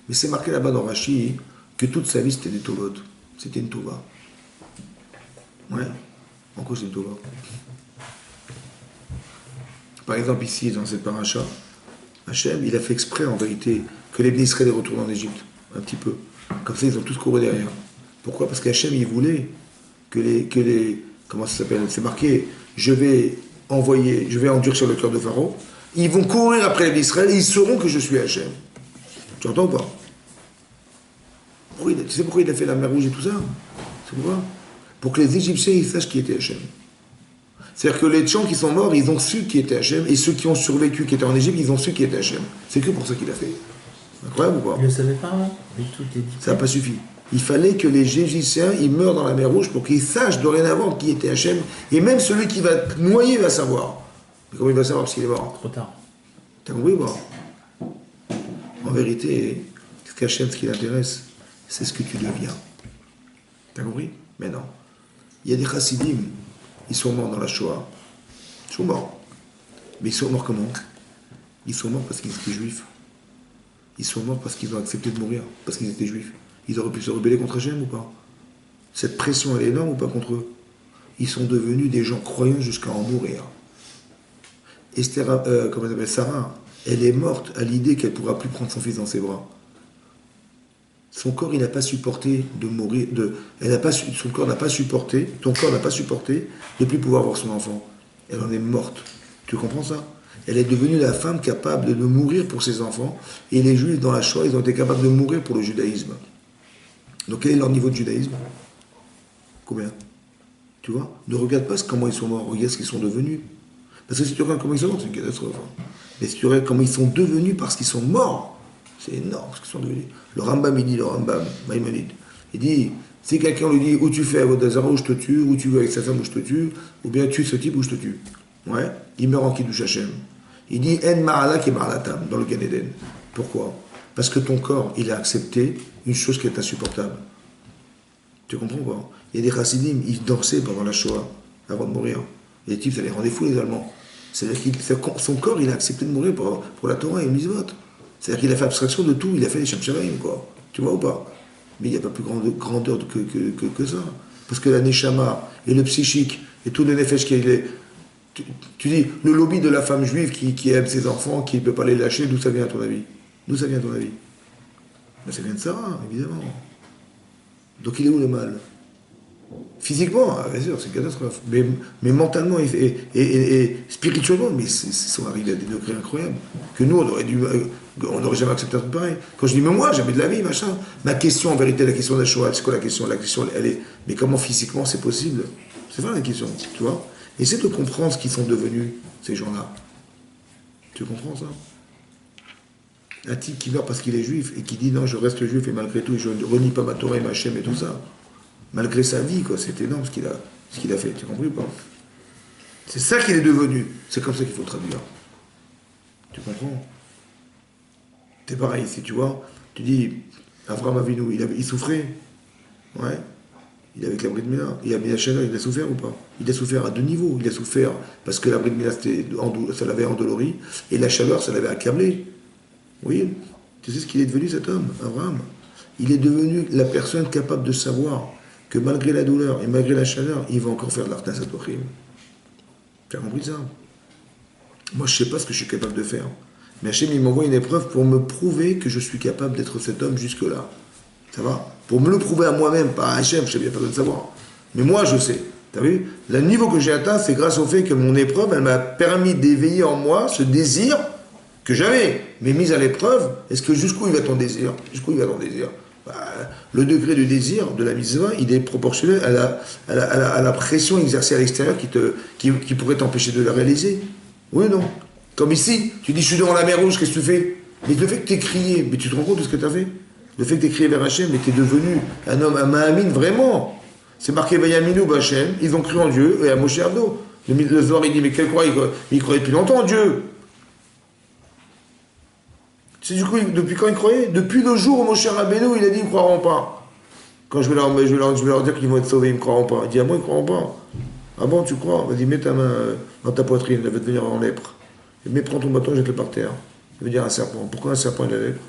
Mais c'est marqué là-bas dans Rashi que toute sa vie c'était des tovot. C'était une tova. Ouais. En quoi c'est une tova? Par exemple, ici, dans cette paracha, Hachem, il a fait exprès en vérité que les Bnei Israël retournent en Égypte. Un petit peu. Comme ça, ils ont tous couru derrière. Pourquoi? Parce qu'Hachem, il voulait que les. Comment ça s'appelle? C'est marqué, je vais endurcir le cœur de Pharaon. Ils vont courir après les Bnei Israël et ils sauront que je suis Hachem. Tu entends ou pas? Tu sais pourquoi il a fait la mer Rouge et tout ça? C'est pourquoi? Pour que les Égyptiens ils sachent qui était Hachem. C'est-à-dire que les gens qui sont morts, ils ont su qui était Hachem, et ceux qui ont survécu, qui étaient en Égypte, ils ont su qui était Hachem. C'est que pour ça qu'il a fait. Incroyable ou pas? Il ne le savait pas, hein? Mais tout est dit. Ça n'a pas suffi. Il fallait que les Égyptiens, ils meurent dans la mer Rouge pour qu'ils sachent dorénavant qui était Hachem, et même celui qui va noyer va savoir. Mais comment il va savoir parce qu'il est mort? Trop tard. T'as compris ou pas? En vérité, ce qu'Hachem, ce qui l'intéresse, c'est ce que tu deviens. T'as compris? Mais non. Il y a des chassidim, ils sont morts dans la Shoah. Ils sont morts. Mais ils sont morts comment? Ils sont morts parce qu'ils étaient juifs. Ils sont morts parce qu'ils ont accepté de mourir, parce qu'ils étaient juifs. Ils auraient pu se rebeller contre Hachem ou pas? Cette pression, elle est énorme ou pas contre eux? Ils sont devenus des gens croyants jusqu'à en mourir. Esther, comment elle s'appelle, Sarah, elle est morte à l'idée qu'elle ne pourra plus prendre son fils dans ses bras. Son corps, il n'a pas supporté de mourir. Son corps n'a pas supporté, ton corps n'a pas supporté de ne plus pouvoir voir son enfant. Elle en est morte. Tu comprends ça? Elle est devenue la femme capable de mourir pour ses enfants. Et les Juifs, dans la Shoah, ils ont été capables de mourir pour le judaïsme. Donc, quel est leur niveau de judaïsme? Combien? Tu vois? Ne regarde pas comment ils sont morts, regarde ce qu'ils sont devenus. Parce que si tu regardes comment ils sont morts, c'est une catastrophe. Mais si tu regardes comment ils sont devenus parce qu'ils sont morts, c'est énorme ce qu'ils sont devenus. Le Rambam, il dit, Maïmonide, il dit, si quelqu'un lui dit, ou tu fais Avodazara ou je te tue, ou tu veux avec sa femme ou je te tue, ou bien tue ce type ou je te tue. Ouais, il meurt en Kiddush Hashem. Il dit, En Ma'ala qui Ma'alatam, dans le Gan Eden. Pourquoi? Parce que ton corps, il a accepté une chose qui est insupportable. Tu comprends quoi? Il y a des chassidim, ils dansaient pendant la Shoah, avant de mourir. Et les types, ça les rendait fous, les Allemands. C'est-à-dire que son corps, il a accepté de mourir pour la Torah et le mitzvot. C'est-à-dire qu'il a fait abstraction de tout, il a fait les Shamshamaim, quoi. Tu vois ou pas? Mais il n'y a pas plus grandeur que ça. Parce que la Neshama et le psychique et tout le Nefesh qui est. Tu dis, le lobby de la femme juive qui aime ses enfants, qui ne peut pas les lâcher, d'où ça vient à ton avis? D'où ça vient à ton avis? Ben, ça vient de Sarah, évidemment. Donc il est où le mal? Physiquement, bien sûr, c'est une catastrophe. Mais mentalement et spirituellement, mais ils sont arrivés à des degrés incroyables. Que nous, on n'aurait jamais accepté un truc pareil. Quand je dis, mais moi, jamais de la vie, machin. Ma question, en vérité, la question de la Shoah, c'est quoi la question? La question, elle est, mais comment physiquement c'est possible? C'est ça la question, tu vois? Essaie de comprendre ce qu'ils sont devenus, ces gens-là. Tu comprends ça? Un type qui meurt parce qu'il est juif et qui dit non, je reste juif et malgré tout, je ne renie pas ma Torah et ma Hachem et tout ça. Malgré sa vie, quoi, c'est énorme ce qu'il a fait. Tu comprends ou pas? C'est ça qu'il est devenu. C'est comme ça qu'il faut traduire. Tu comprends? C'est pareil ici, tu vois. Tu dis, Avraham Avinu, il souffrait. Ouais. Il est avec la Brit Mila. Il a mis la chaleur, il a souffert ou pas? Il a souffert à deux niveaux. Il a souffert parce que la Brit Mila, ça l'avait endolori, et la chaleur, ça l'avait accablé. Oui. Tu sais ce qu'il est devenu, cet homme, Abraham? Il est devenu la personne capable de savoir que malgré la douleur et malgré la chaleur, il va encore faire de l'Artas Atochim. Tu as compris ça? Moi, je ne sais pas ce que je suis capable de faire. Mais Hachem, il m'envoie une épreuve pour me prouver que je suis capable d'être cet homme jusque-là. Ça va? Pour me le prouver à moi-même, pas à Hachem, je sais bien pas besoin de savoir. Mais moi, je sais. Tu as vu? Le niveau que j'ai atteint, c'est grâce au fait que mon épreuve, elle m'a permis d'éveiller en moi ce désir que j'avais. Mais mise à l'épreuve, est-ce que jusqu'où il va ton désir? Jusqu'où il va ton désir? Le degré de désir de la mitzvah, il est proportionnel à la pression exercée à l'extérieur qui pourrait t'empêcher de la réaliser. Oui ou non? Comme ici, tu dis je suis devant la mer Rouge, qu'est-ce que tu fais? Mais le fait que tu aies crié, mais tu te rends compte de ce que tu as fait? Le fait que tu aies crié vers Hachem, mais tu es devenu un homme, un Mahamin, vraiment. C'est marqué Vayaminu B'Hachem, ils ont cru en Dieu, et à Moshe Ardo. Le Zohar, il dit, mais quel croyait? Il croyait depuis longtemps en Dieu. C'est du coup, depuis quand ils croyaient? Depuis le jour où Moshe Rabbeinu, il a dit, ils ne croiront pas. Quand je vais leur dire qu'ils vont être sauvés, ils ne croiront pas. Il dit, ah bon, ils ne croiront pas. Ah bon, tu crois? Vas-y, mets ta main dans ta poitrine, elle va devenir en lèpre. Mais prends ton bâton, jette-le par terre. Ça veut dire un serpent. Pourquoi un serpent il a lèpre?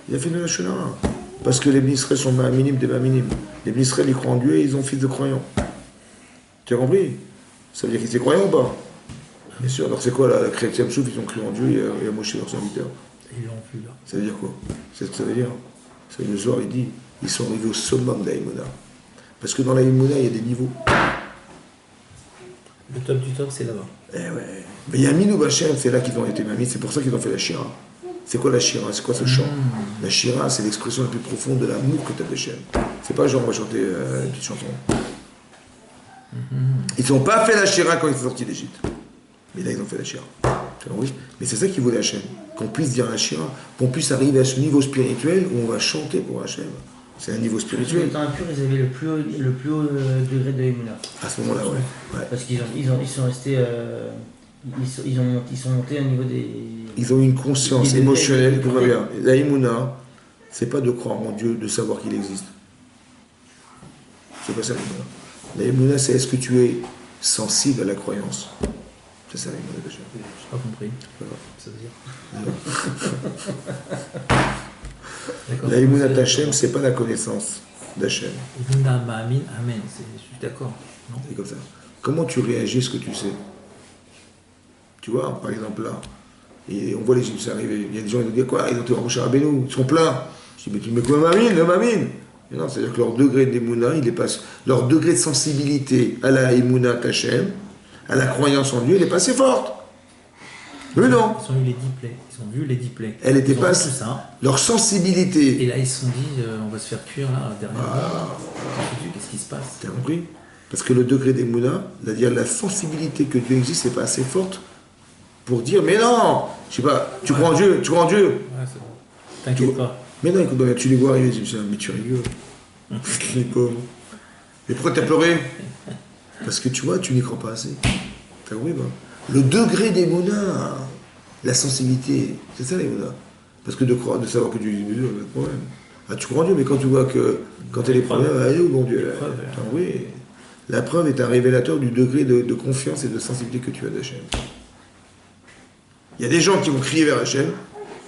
Il a fait de la chenara. Parce que les ministres sont minimes des minimes. Les ministres, ils croient en Dieu et ils ont fils de croyants. Tu as compris? Ça veut dire qu'ils étaient croyants ou pas? Bien sûr. Alors c'est quoi la chrétienne chouf? Ils ont cru en Dieu et à Moshe leur serviteur. Ils l'ont vu là. Ça veut dire quoi? C'est ce que ça veut dire. C'est le Zohar, il dit, ils sont arrivés au summum de la Emouna. Parce que dans la Emouna, il y a des niveaux. Le top du top, c'est là-bas. Eh ouais. Mais il y a Minou Bachem, c'est là qu'ils ont été mamis, c'est pour ça qu'ils ont fait la Shira. C'est quoi la Shira? C'est quoi ce chant? La Shira, c'est l'expression la plus profonde de l'amour que tu as d'Hachem. C'est pas genre on va chanter une petite chanson. Ils n'ont pas fait la Shira quand ils sont sortis d'Égypte. Mais là, ils ont fait la Shira. Oui. Mais c'est ça qu'ils voulaient Hachem. Qu'on puisse dire la Shira, qu'on puisse arriver à ce niveau spirituel où on va chanter pour Hachem. C'est un niveau spirituel. Étant impurs, ils avaient le plus haut degré de Emouna. À ce moment-là, ouais. Parce qu'ils sont restés. Ils sont montés au niveau des. Ils ont une conscience émotionnelle. Bien. La Emouna, c'est pas de croire en Dieu, de savoir qu'il existe. C'est pas ça l'Emouna. La Emouna, c'est est-ce que tu es sensible à la croyance? C'est ça l'Emouna déjà. Je pas compris. Voilà. Ça veut dire. La Emouna d'Hachem, c'est pas la connaissance d'Hachem. Emouna Ma'amin, Amen. Je suis d'accord. Non? C'est comme ça. Comment tu réagis à ce que tu sais? Tu vois, par exemple là, et on voit les Égyptiens arriver. Il y a des gens qui nous disent quoi? Ils ont été Moshe Rabbeinu, ils sont pleins. Je dis, mais tu mets quoi, Mamine? Non, c'est-à-dire que leur degré d'Emouna, leur degré de sensibilité à la Emouna d'Hachem, à la croyance en Dieu, elle est pas assez forte. Mais non. Ils ont eu les 10 plaies. Ils ont vu les 10 plaies. Elle n'était pas. Tout ça. Leur sensibilité. Et là, ils se sont dit, on va se faire cuire là, derrière. Qu'est-ce qui se passe? T'as compris? Parce que le degré d'Emouna, c'est-à-dire la sensibilité que Dieu existe, n'est pas assez forte pour dire, mais non, je sais pas, tu crois en Dieu, tu crois en Dieu. Ouais, c'est bon. T'inquiète pas. Mais non, écoute, tu les vois arriver, les Égyptiens, mais tu rigoles. Les pauvres. Mais pourquoi t'as pleuré? Parce que tu vois, tu n'y crois pas assez. T'as compris, bah? Le degré d'Emouna, la sensibilité, c'est ça l'Emouna. Parce que de savoir que Dieu est Dieu, pas de problème. Ah, tu crois en Dieu, mais quand tu vois que, quand t'as les problèmes, allez où mon Dieu? Oui. La preuve est un révélateur du degré de confiance et de sensibilité que tu as d'Hachem. Il y a des gens qui vont crier vers Hachem,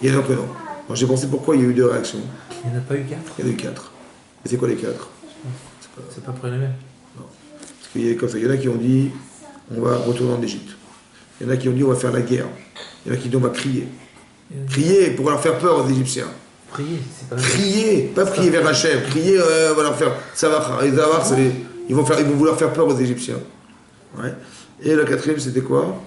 il y a des gens que non. Alors j'ai pensé pourquoi il y a eu 2 réactions. Il n'y en a pas eu 4. Il y en a eu 4. Et c'est quoi les 4? C'est pas prélevé. Non. Parce qu'il y a comme ça. Il y en a qui ont dit on va retourner en Égypte. Il y en a qui ont dit on va faire la guerre. Il y en a qui disent on va crier. Crier pour leur faire peur aux Égyptiens. Prier, c'est pas crier, pas prier vers Hachem. Crier, on va leur faire. Ça va, ils vont vouloir faire peur aux Égyptiens. Ouais. Et le 4e, c'était quoi?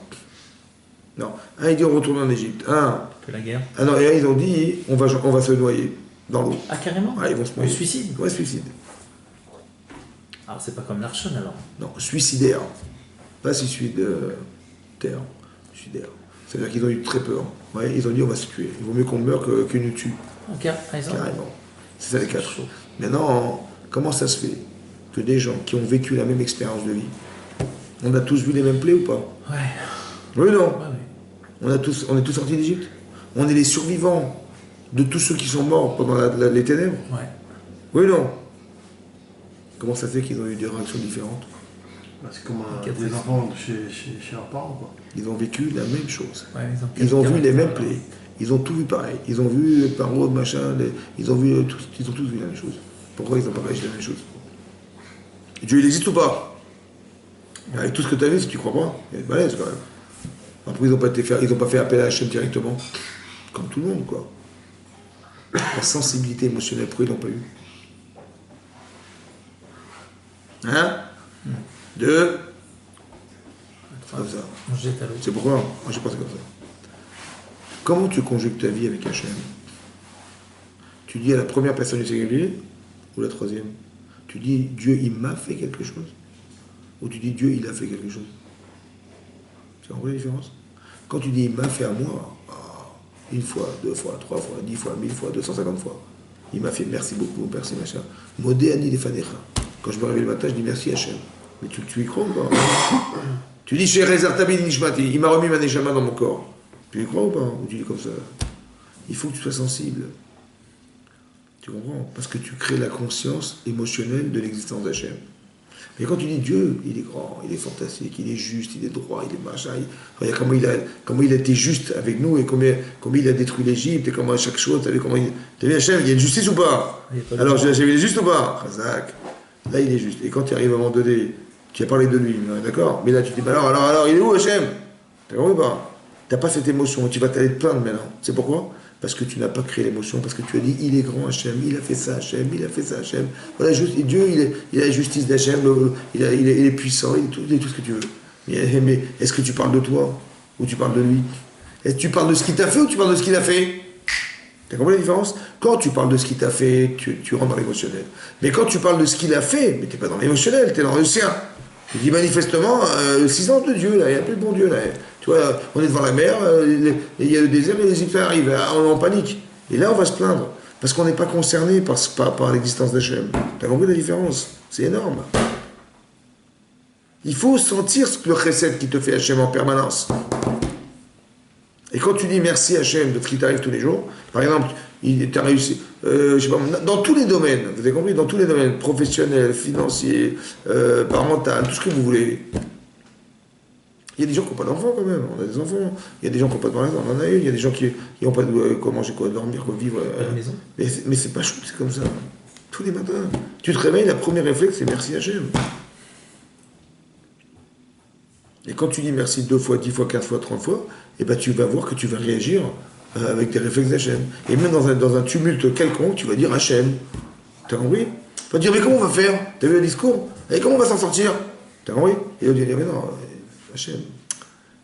Non. Un, il dit on retourne en Égypte. Que la guerre. Ah non, et un, ils ont dit on va se noyer dans l'eau. Ah, carrément? Ouais, ils vont se noyer. Suicide? Ouais, suicide. Alors, c'est pas comme l'Archon alors? Non, suicidaire. Pas suicide terre. Suicidaire. C'est-à-dire qu'ils ont eu très peur. Ouais, ils ont dit on va se tuer. Il vaut mieux qu'on meure qu'il nous tue. Ok, raison. Carrément. C'est ça les quatre. Chaud. Maintenant, comment ça se fait que des gens qui ont vécu la même expérience de vie, on a tous vu les mêmes plaies ou pas? Ouais. Oui, non. Ouais, ouais. On est tous sortis d'Égypte. On est les survivants de tous ceux qui sont morts pendant les ténèbres. Ouais. Oui, non. Comment ça se fait qu'ils ont eu des réactions différentes? C'est comme Quatre des ans. enfants chez leurs parents, quoi. Ils ont vécu la même chose. Ouais, Ils ont vu les mêmes caractères, plaies. Ils ont tout vu pareil. Ils ont vu les paroles, machin, ils ont tous vu la même chose. Pourquoi ils n'ont pas réagi la même chose? Dieu, il existe ou pas? Avec tout ce que tu as vu, si tu crois pas, il y a des balèzes quand même. Après, ils n'ont pas fait appel à Hachem directement. Comme tout le monde, quoi. La sensibilité émotionnelle, pourquoi ils l'ont pas eu? Hein? Deux. Comme ça. On se jette à l'eau. C'est pourquoi moi j'ai pensé comme ça. Comment tu conjugues ta vie avec Hachem? Tu dis à la première personne du singulier ou la troisième? Tu dis Dieu il m'a fait quelque chose? Ou tu dis Dieu il a fait quelque chose? Tu comprends la différence? Quand tu dis il m'a fait à moi, une fois, deux fois, trois fois, 10 fois, 1000 fois, 250 fois. Il m'a fait merci beaucoup, merci machin. Modé ani lefanecha. Quand je me réveille le matin, je dis merci Hachem. Mais tu y crois ou pas? Tu dis chez Rezartabi Nishmati, il m'a remis ma neshama dans mon corps. Tu y crois ou pas? Ou tu dis comme ça? Il faut que tu sois sensible. Tu comprends? Parce que tu crées la conscience émotionnelle de l'existence d'Hachem. Mais quand tu dis Dieu, il est grand, il est fantastique, il est juste, il est droit, il est machin. Regarde comment il a été juste avec nous et combien il a détruit l'Égypte et comment à chaque chose, t'as vu Hachem, il y a une justice ou pas? Alors Hachem, il est juste ou pas? Razak. Là, il est juste. Et quand tu arrives à un moment donné, tu as parlé de lui, d'accord? Mais là, tu te dis, bah alors, il est où Hachem? T'as compris ou pas? T'as pas cette émotion, tu vas t'aller te plaindre maintenant. C'est pourquoi? Parce que tu n'as pas créé l'émotion, parce que tu as dit, il est grand Hachem, il a fait ça Hachem, il a fait ça Hachem. Voilà, et Dieu, il a la justice d'Hachem, il est puissant, il est tout ce que tu veux. Mais est-ce que tu parles de toi? Ou tu parles de lui? Est-ce que tu parles de ce qu'il t'a fait ou tu parles de ce qu'il a fait? T'as compris la différence? Quand tu parles de ce qu'il t'a fait, tu rentres dans l'émotionnel. Mais quand tu parles de ce qu'il a fait, mais t'es pas dans l'émotionnel, t'es dans le sien. Tu dis manifestement, le silence de Dieu, là, il n'y a plus de bon Dieu, là. Tu vois, on est devant la mer, il y a le désert et les Égyptiens arrivent, on est en panique. Et là, on va se plaindre, parce qu'on n'est pas concerné par l'existence d'Hachem. T'as compris la différence? C'est énorme. Il faut sentir le chesed qui te fait Hachem en permanence. Et quand tu dis merci Hachem de ce qui t'arrive tous les jours, par exemple, tu as réussi, je sais pas, dans tous les domaines, vous avez compris, dans tous les domaines, professionnels, financiers, parental, tout ce que vous voulez. Il y a des gens qui n'ont pas d'enfants quand même, on a des enfants. Il y a des gens qui n'ont pas de maison, on en a une. Il y a des gens qui n'ont pas de quoi manger, quoi dormir, quoi vivre. À la maison. Mais c'est pas chaud, c'est comme ça. Tous les matins. Tu te réveilles, la première réflexe, c'est merci Hachem. Et quand tu dis merci 2 fois, 10 fois, 15 fois, 30 fois, eh ben tu vas voir que tu vas réagir avec tes réflexes d'Hachem. Et même dans un tumulte quelconque, tu vas dire Hachem. T'as compris? Tu vas dire, mais comment on va faire? T'as vu le discours? Et comment on va s'en sortir? T'as compris? Et on dit, mais non, Hachem.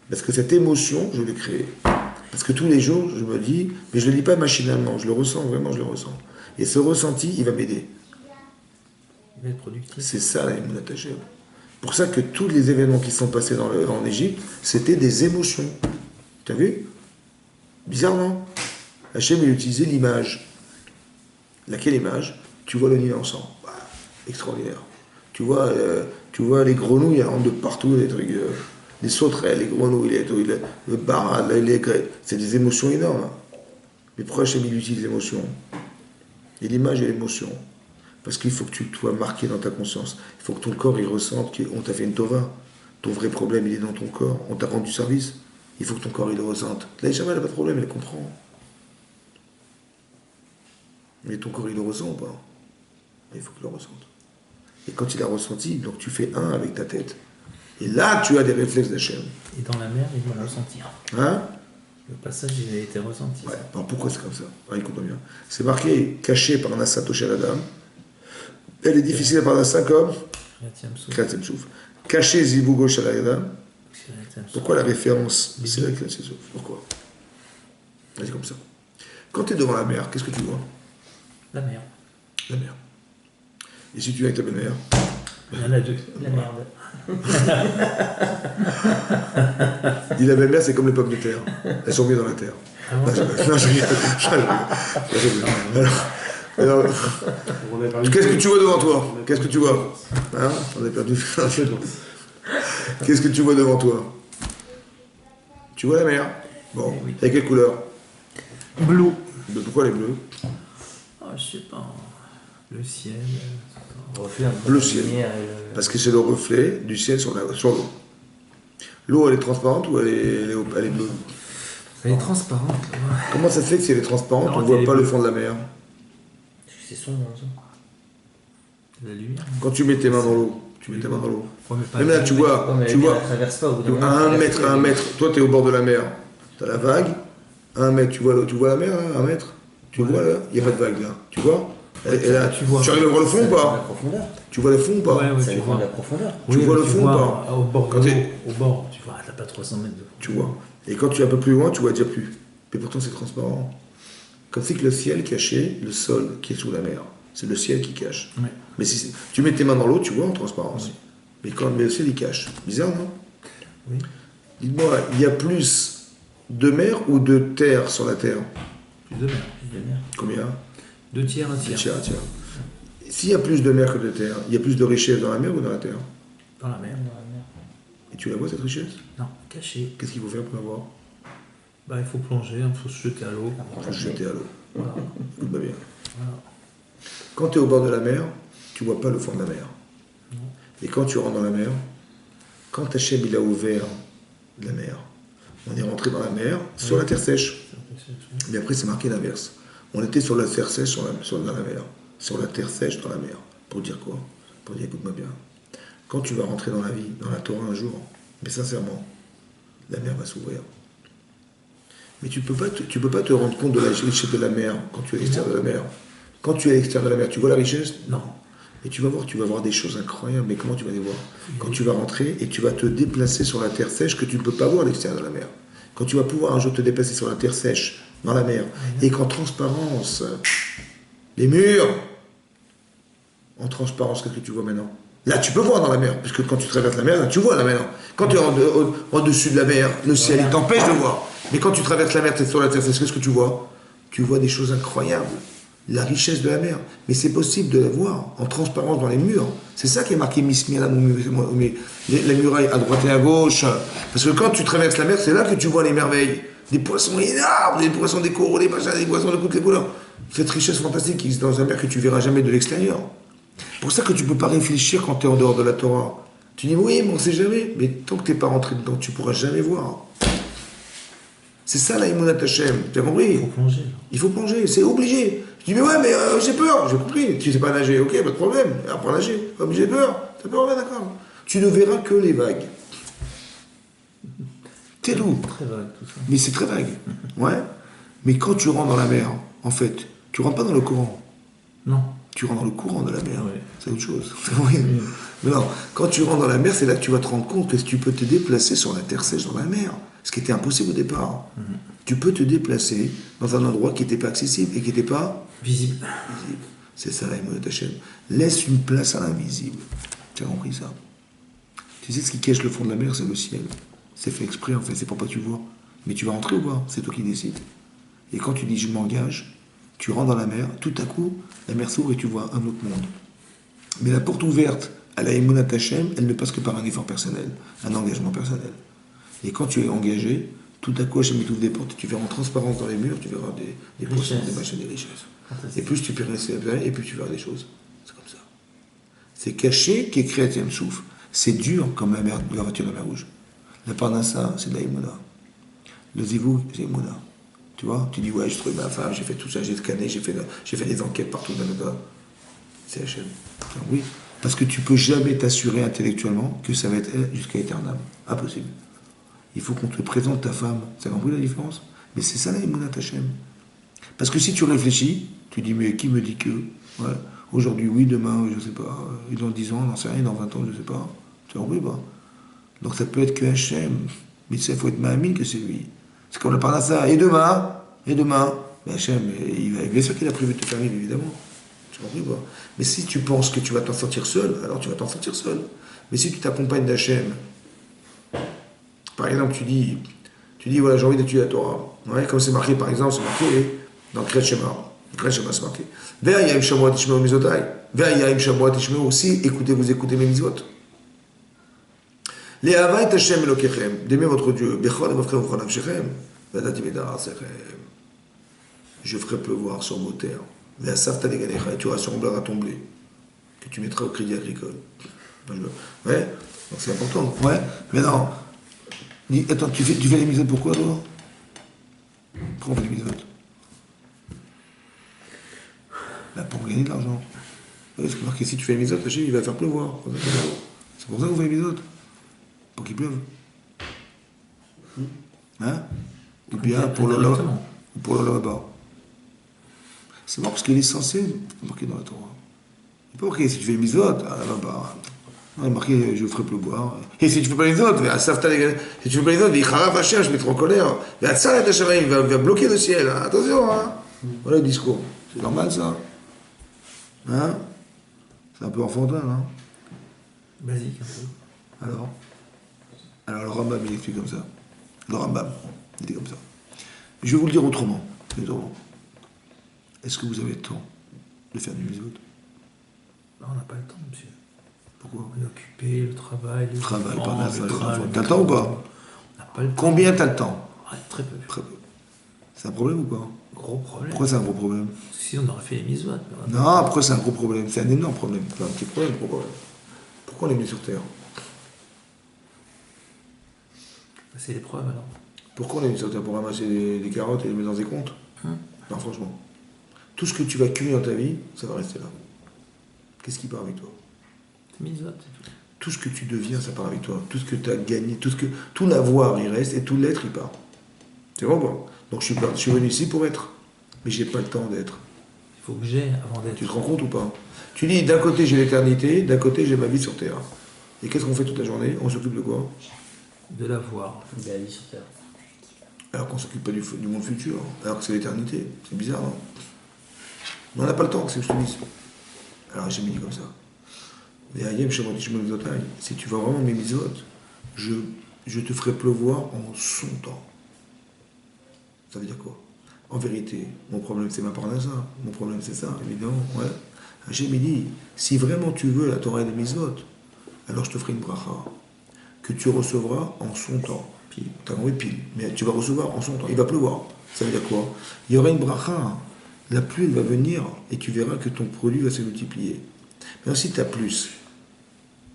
Parce que cette émotion, je l'ai créée. Parce que tous les jours, je me dis, mais je ne le dis pas machinalement, je le ressens, vraiment, je le ressens. Et ce ressenti, il va m'aider. Il va être productif. C'est ça, la Emunat Hachem. C'est pour ça que tous les événements qui sont passés en Égypte, c'était des émotions. T'as vu? Bizarrement. Hachem, il utilisait l'image. Laquelle image? Tu vois le Nil en sang. Bah, extraordinaire. Tu vois les grenouilles, elles rentrent de partout, les trucs, les sauterelles, les grenouilles, le barad, les grès. C'est des émotions énormes. Mais pourquoi Hachem, il utilise l'émotion? Et l'image et l'émotion. Parce qu'il faut que tu sois marqué dans ta conscience. Il faut que ton corps il ressente qu'on t'a fait une tova. Ton vrai problème, il est dans ton corps. On t'a rendu service. Il faut que ton corps il le ressente. Là, jamais elle n'a pas de problème, elle comprend. Mais ton corps il le ressent ou pas? Il faut qu'il le ressente. Et quand il a ressenti, donc tu fais un avec ta tête. Et là, tu as des réflexes d'Hachem. Et dans la mer, ils vont le ressentir. Hein? Le passage, il a été ressenti. Ouais. Alors pourquoi c'est comme ça? Écoute bien. C'est marqué caché par Nassa Toshel Adam. Elle est difficile par Nassa comme Kriyat Souf. Caché Zivugo Shalayadam. Pourquoi la référence? C'est la Kriyat Souf. Pourquoi? C'est comme ça. Quand tu es devant la mer, qu'est-ce que tu vois? La mer. La mer. Et si tu es avec ta belle-mère, Il y en a deux. La merde. Dis la belle-mère, c'est comme les pommes de terre. Elles sont mieux dans la terre. Ah bon? Non, je rigole. Alors, On a perdu qu'est-ce que tu vois devant toi? Qu'est-ce que tu vois? Hein? On a perdu. Qu'est-ce que tu vois devant toi? Tu vois la mer? Bon, Oui. avec quelle couleur? Bleu. Pourquoi les bleus? Oh, je sais pas. Le ciel. Reflet un peu Le de ciel. lumière et le- Parce que c'est le reflet du ciel sur l'eau. L'eau, elle est transparente ou elle est bleue? Elle est transparente. Là. Comment ça se fait que si elle est transparente, Non, on ne voit elle est pas le bleue. fond de la mer? C'est sombre, hein, ça. La lumière. Quand tu mets tes mains dans l'eau, tu mets tes mains dans l'eau. Ouais, mais pas Même là, tu vois, Ouais, mais tu elle vois, la traverse pas au bout d'un à moment, un elle mètre, traverse à un pas. mètre, toi tu es au bord de la mer, tu as la vague, à un mètre, tu vois la mer, à un mètre, tu Ouais. vois là, il n'y a pas de vague là, tu vois? Et là, Tu vois. tu arrives à voir le fond Ça ou dépend de la pas? profondeur. Tu vois le fond ou pas? Ouais, Ça tu dépend vois. de la profondeur. Tu vois mais le fond ou pas? Au bord Quand de t'es- l'eau, au bord, tu vois, t'as pas 300 mètres de fond. Tu vois. Et quand tu es un peu plus loin, tu vois déjà plus. Mais pourtant c'est transparent. Comme si que le ciel cachait le sol qui est sous la mer. C'est le ciel qui cache. Ouais. Mais si tu mets tes mains dans l'eau, tu vois en transparence. Oui. Mais le ciel il cache. Bizarre, non? Oui. Dites-moi, il y a plus de mer ou de terre sur la terre? Plus de mer. Plus de mer. Combien? 2 tiers, 1 tiers. Tiens, tiens. S'il y a plus de mer que de terre, il y a plus de richesse dans la mer ou dans la terre? Dans la mer. Dans la mer. Et tu la vois cette richesse? Non, caché. Qu'est-ce qu'il faut faire pour la voir? Bah, il faut plonger, il faut se jeter à l'eau. Il faut se jeter à l'eau. Voilà. Écoute-moi bien. Voilà. Quand tu es au bord de la mer, tu vois pas le fond de la mer. Non. Et quand tu rentres dans la mer, quand Hachem il a ouvert la mer, on est rentré dans la mer sur la terre sèche. Mais après c'est marqué l'inverse. On était sur la terre sèche dans la mer. Sur la terre sèche dans la mer. Pour dire quoi? Pour dire écoute-moi bien. Quand tu vas rentrer dans la vie, dans la Torah un jour, mais sincèrement, la mer va s'ouvrir. Mais tu peux pas te rendre compte de la richesse de la mer quand tu es à l'extérieur de la mer. Quand tu es à l'extérieur de la mer, tu vois la richesse? Non. Et tu vas voir des choses incroyables. Mais comment tu vas les voir? Quand tu vas rentrer et tu vas te déplacer sur la terre sèche que tu ne peux pas voir à l'extérieur de la mer. Quand tu vas pouvoir un jour te déplacer sur la terre sèche, dans la mer, et qu'en transparence, les murs, en transparence, qu'est-ce que tu vois maintenant? Là, tu peux voir dans la mer, puisque quand tu traverses la mer, là, tu vois là maintenant. Quand tu es au-dessus de la mer, le ciel, il t'empêche de voir. Mais quand tu traverses la mer, tu es sur la terre sèche, qu'est-ce que tu vois? Tu vois des choses incroyables. La richesse de la mer. Mais c'est possible de la voir en transparence dans les murs. C'est ça qui est marqué Mismialam, la muraille à droite et à gauche. Parce que quand tu traverses la mer, c'est là que tu vois les merveilles. Des poissons énormes, des poissons décorés, des machins, des poissons de toutes les couleurs. Cette richesse fantastique qui existe dans la mer que tu verras jamais de l'extérieur. C'est pour ça que tu ne peux pas réfléchir quand tu es en dehors de la Torah. Tu dis oui, mais on ne sait jamais. Mais tant que tu n'es pas rentré dedans, tu ne pourras jamais voir. C'est ça la Emunat Hashem. Tu as compris? Il faut plonger. Là. Il faut plonger, c'est obligé. Je dis, mais ouais, mais j'ai peur. J'ai compris. Tu sais pas nager, ok, pas de problème. Apprends à nager. Ah, mais j'ai peur. T'as peur, ouais, d'accord. Tu ne verras que les vagues. C'est tout. Très vague tout ça. Mais c'est très vague. Ouais. Mais quand tu rentres dans la mer, en fait, tu rentres pas dans le courant. Non. Tu rentres dans le courant de la mer. Ouais. C'est autre chose. Oui. Mais non, quand tu rentres dans la mer, c'est là que tu vas te rendre compte que tu peux te déplacer sur la terre sèche dans la mer. Ce qui était impossible au départ. Tu peux te déplacer dans un endroit qui n'était pas accessible et qui n'était pas Visible. visible. C'est ça la Emunat Hashem. Laisse une place à l'invisible. Tu as compris ça? Tu sais ce qui cache le fond de la mer, c'est le ciel. C'est fait exprès en fait, c'est pour pas que tu vois. Mais tu vas rentrer ou pas? C'est toi qui décides. Et quand tu dis je m'engage, tu rentres dans la mer, tout à coup, la mer s'ouvre et tu vois un autre monde. Mais la porte ouverte à la Emunat Hashem, elle ne passe que par un effort personnel, un engagement personnel. Et quand tu es engagé, tout à coup Hashem t'ouvre des portes, tu verras en transparence dans les murs, tu verras des poissons, des machins, des richesses. Et plus tu peux rester là, et plus tu verras des choses. C'est comme ça. C'est caché qui est créé à tième souffle. C'est dur comme la voiture de la mer rouge. La parnassa, c'est de la Emunah. Le zivou, c'est Emunah. Tu vois, tu dis ouais, j'ai trouvé ma femme, j'ai fait tout ça, j'ai scanné, j'ai fait des enquêtes partout dans le tas. C'est Hachem. Oui, parce que tu peux jamais t'assurer intellectuellement que ça va être elle jusqu'à éternel. Impossible. Il faut qu'on te présente ta femme. Ça a compris la différence? Mais c'est ça la Emunat Hachem. Parce que si tu réfléchis, tu dis mais qui me dit que ouais, aujourd'hui oui, demain je sais pas, et dans 10 ans, on n'en sait rien, dans 20 ans je sais pas. Tu as compris pas? Donc ça peut être que Hachem. Mais ça, il faut être ma'amine que c'est lui. C'est comme la parnassa. Et demain, mais Hachem, bien sûr qu'il a prévu de te faire vivre, évidemment. Tu comprends ou pas? Mais si tu penses que tu vas t'en sortir seul, alors tu vas t'en sortir seul. Mais si tu t'accompagnes d'Hachem, par exemple, tu dis voilà, j'ai envie d'étudier la Torah. Ouais, comme c'est marqué, par exemple, c'est marqué dans Kriyat Shema. Kriyat Shema, c'est marqué. Ve'ayim shamua tishmeu mizotai. Ve'ayim shamua tishmeu aussi, vous écoutez mes mitzvot. Le'ava et Hashem Elokechem, d'aimer votre Dieu. Bechol avavchem v'chol nafshechem. Ve'adati v'da'ar sechem. Je ferai pleuvoir sur vos terres. Ve'asavta leganecha, et tu rassembleras ton blé, que tu mettras au crédit agricole. Ouais, donc c'est important. Ouais, mais non. Attends, tu fais les mitzvot pourquoi, toi? Pourquoi on fait les mitzvot? Bah, pour gagner de l'argent. Ouais, parce que marqué, si tu fais les mitzvot, il va faire pleuvoir. C'est pour ça qu'on fait les mitzvot. Pour qu'il pleuve. Hein? Ou bien pour le là-bas. C'est marrant parce que l'essentiel, c'est marqué dans la Torah. Il n'est pas marqué si tu fais les mitzvot, là-bas. Il est marqué je ferai pleuvoir. Et si tu ne fais pas les autres, si tu ne fais pas les autres, il charav Hachem, je vais être en colère. Il va bloquer le ciel. Hein. Attention, hein. Voilà le discours. C'est normal ça. Hein? C'est un peu enfantin, hein? Basique un peu. Alors le Rambam, il explique comme ça. Le Rambam, il dit comme ça. Je vais vous le dire autrement. Est-ce que vous avez le temps de faire du mitzvot? Non, on n'a pas le temps, monsieur. Pourquoi? On est occupé, le travail, T'as le temps ou pas? On n'a pas le temps. Combien t'as le temps? Ouais, très peu. Très peu. C'est un problème ou pas? Gros problème. Pourquoi c'est un gros problème? Si on aurait fait les mitzvot. Non, pourquoi c'est un gros problème? C'est un énorme problème. C'est un petit problème, gros problème. Pourquoi on est venu sur Terre? C'est l'épreuve alors. Pourquoi on est venu sur Terre? Pour ramasser des carottes et les mettre dans des comptes? Non, franchement. Tout ce que tu vas cumuler dans ta vie, ça va rester là. Qu'est-ce qui part avec toi? Mitzvot, c'est tout. Tout ce que tu deviens, ça part avec toi. Tout ce que tu as gagné, tout l'avoir, il reste, et tout l'être, il part. C'est vraiment bon. Donc je suis venu ici pour être. Mais j'ai pas le temps d'être. Il faut que j'ai avant d'être. Tu te rends compte ou pas? Tu dis, d'un côté j'ai l'éternité, d'un côté j'ai ma vie sur Terre. Et qu'est-ce qu'on fait toute la journée? On s'occupe de quoi? De l'avoir. De la vie sur Terre. Alors qu'on s'occupe pas du monde futur, alors que c'est l'éternité. C'est bizarre, non? Mais on n'a pas le temps, c'est ce que je te dis. Alors j'ai mis comme ça. Si tu vas vraiment mes mitzvot, je te ferai pleuvoir en son temps. Ça veut dire quoi? En vérité, mon problème c'est ma parnassa, mon problème c'est ça, évidemment. Ouais. Hachem dit, si vraiment tu veux la Torah et les mitzvot, alors je te ferai une bracha que tu recevras en son temps. Pile. T'as compris pile, mais tu vas recevoir en son temps. Il va pleuvoir. Ça veut dire quoi? Il y aura une bracha, la pluie elle va venir et tu verras que ton produit va se multiplier. Mais si tu as plus,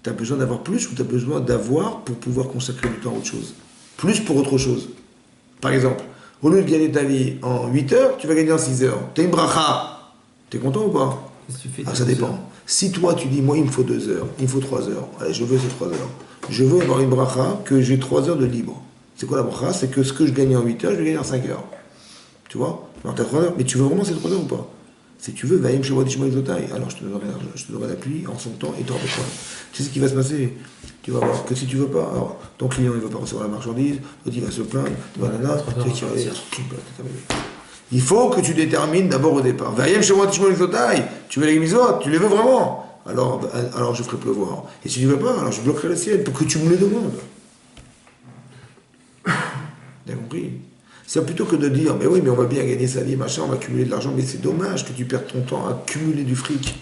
tu as besoin d'avoir plus ou tu as besoin d'avoir pour pouvoir consacrer du temps à autre chose? Plus pour autre chose. Par exemple, au lieu de gagner ta vie en 8 heures, tu vas gagner en 6 heures. Tu as une bracha. Tu es content ou pas? Qu'est-ce que tu fais? Ah, ça dépend. Si toi tu dis, moi il me faut 2 heures, il me faut 3 heures, allez, je veux ces 3 heures. Je veux avoir une bracha que j'ai 3 heures de libre. C'est quoi la bracha? C'est que ce que je gagnais en 8 heures, je vais gagner en 5 heures. Tu vois? Alors tu as 3 heures, mais tu veux vraiment ces 3 heures ou pas? Si tu veux, Vaïm Shavua Tishma Exotai, alors je te donnerai la pluie en son temps et tu auras besoin. Tu sais ce qui va se passer? Tu vas voir que si tu veux pas, alors ton client il va pas recevoir la marchandise, l'autre il va se plaindre, il faut que tu détermines d'abord au départ. Vaïm Shavua Tishma Exotai, tu veux les mitzvot, tu les veux vraiment? Alors je ferai pleuvoir. Et si tu veux pas, alors je bloquerai le ciel pour que tu me les demandes. T'as compris? C'est plutôt que de dire, mais oui, mais on va bien gagner sa vie, machin, on va cumuler de l'argent, mais c'est dommage que tu perdes ton temps à cumuler du fric,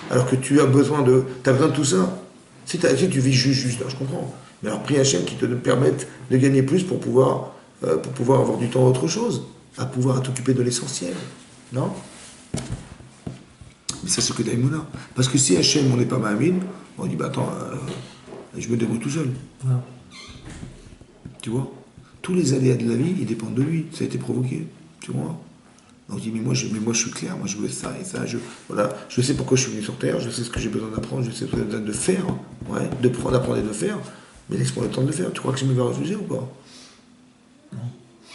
alors que tu as besoin de tout ça. Si tu vis juste, là, je comprends. Mais alors prie Hachem qui te permette de gagner plus pour pouvoir avoir du temps à autre chose, à pouvoir t'occuper de l'essentiel. Non? Mais ça, c'est que d'Aïmouna. Parce que si Hachem, on n'est pas Mahamine, on dit, bah attends, je me débrouille tout seul. Voilà. Tu vois? Tous les aléas de la vie, ils dépendent de lui. Ça a été provoqué, tu vois. Donc je dis, mais moi je suis clair, moi je veux ça et ça. Je sais pourquoi je suis venu sur Terre, je sais ce que j'ai besoin d'apprendre, je sais ce que j'ai besoin de faire, ouais, d'apprendre et de faire, mais laisse-moi le temps de le faire. Tu crois que je me vais refuser ou pas? Non.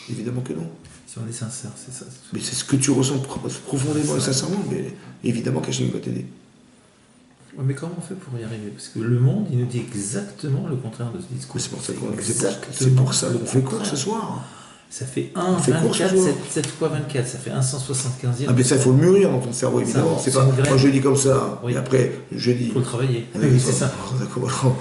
Évidemment que non. Si on est sincère, c'est ça. Mais c'est ce que tu ressens profondément et sincèrement, mais évidemment qu'Hachem va t'aider. Ouais, mais comment on fait pour y arriver? Parce que le monde, il nous dit exactement le contraire de ce discours. C'est pour ça qu'on fait quoi ce soir? Ça fait 1, fait court, 24, ce jour. 7 fois 24, ça fait 1 175e. Ah, mais ça, il faut le mûrir dans ton cerveau, Ça, évidemment. C'est c'est pas, une graine. moi, je dis comme ça, Oui. et après, je dis. Il faut le travailler. Ah, Oui, c'est ça. D'accord, alors,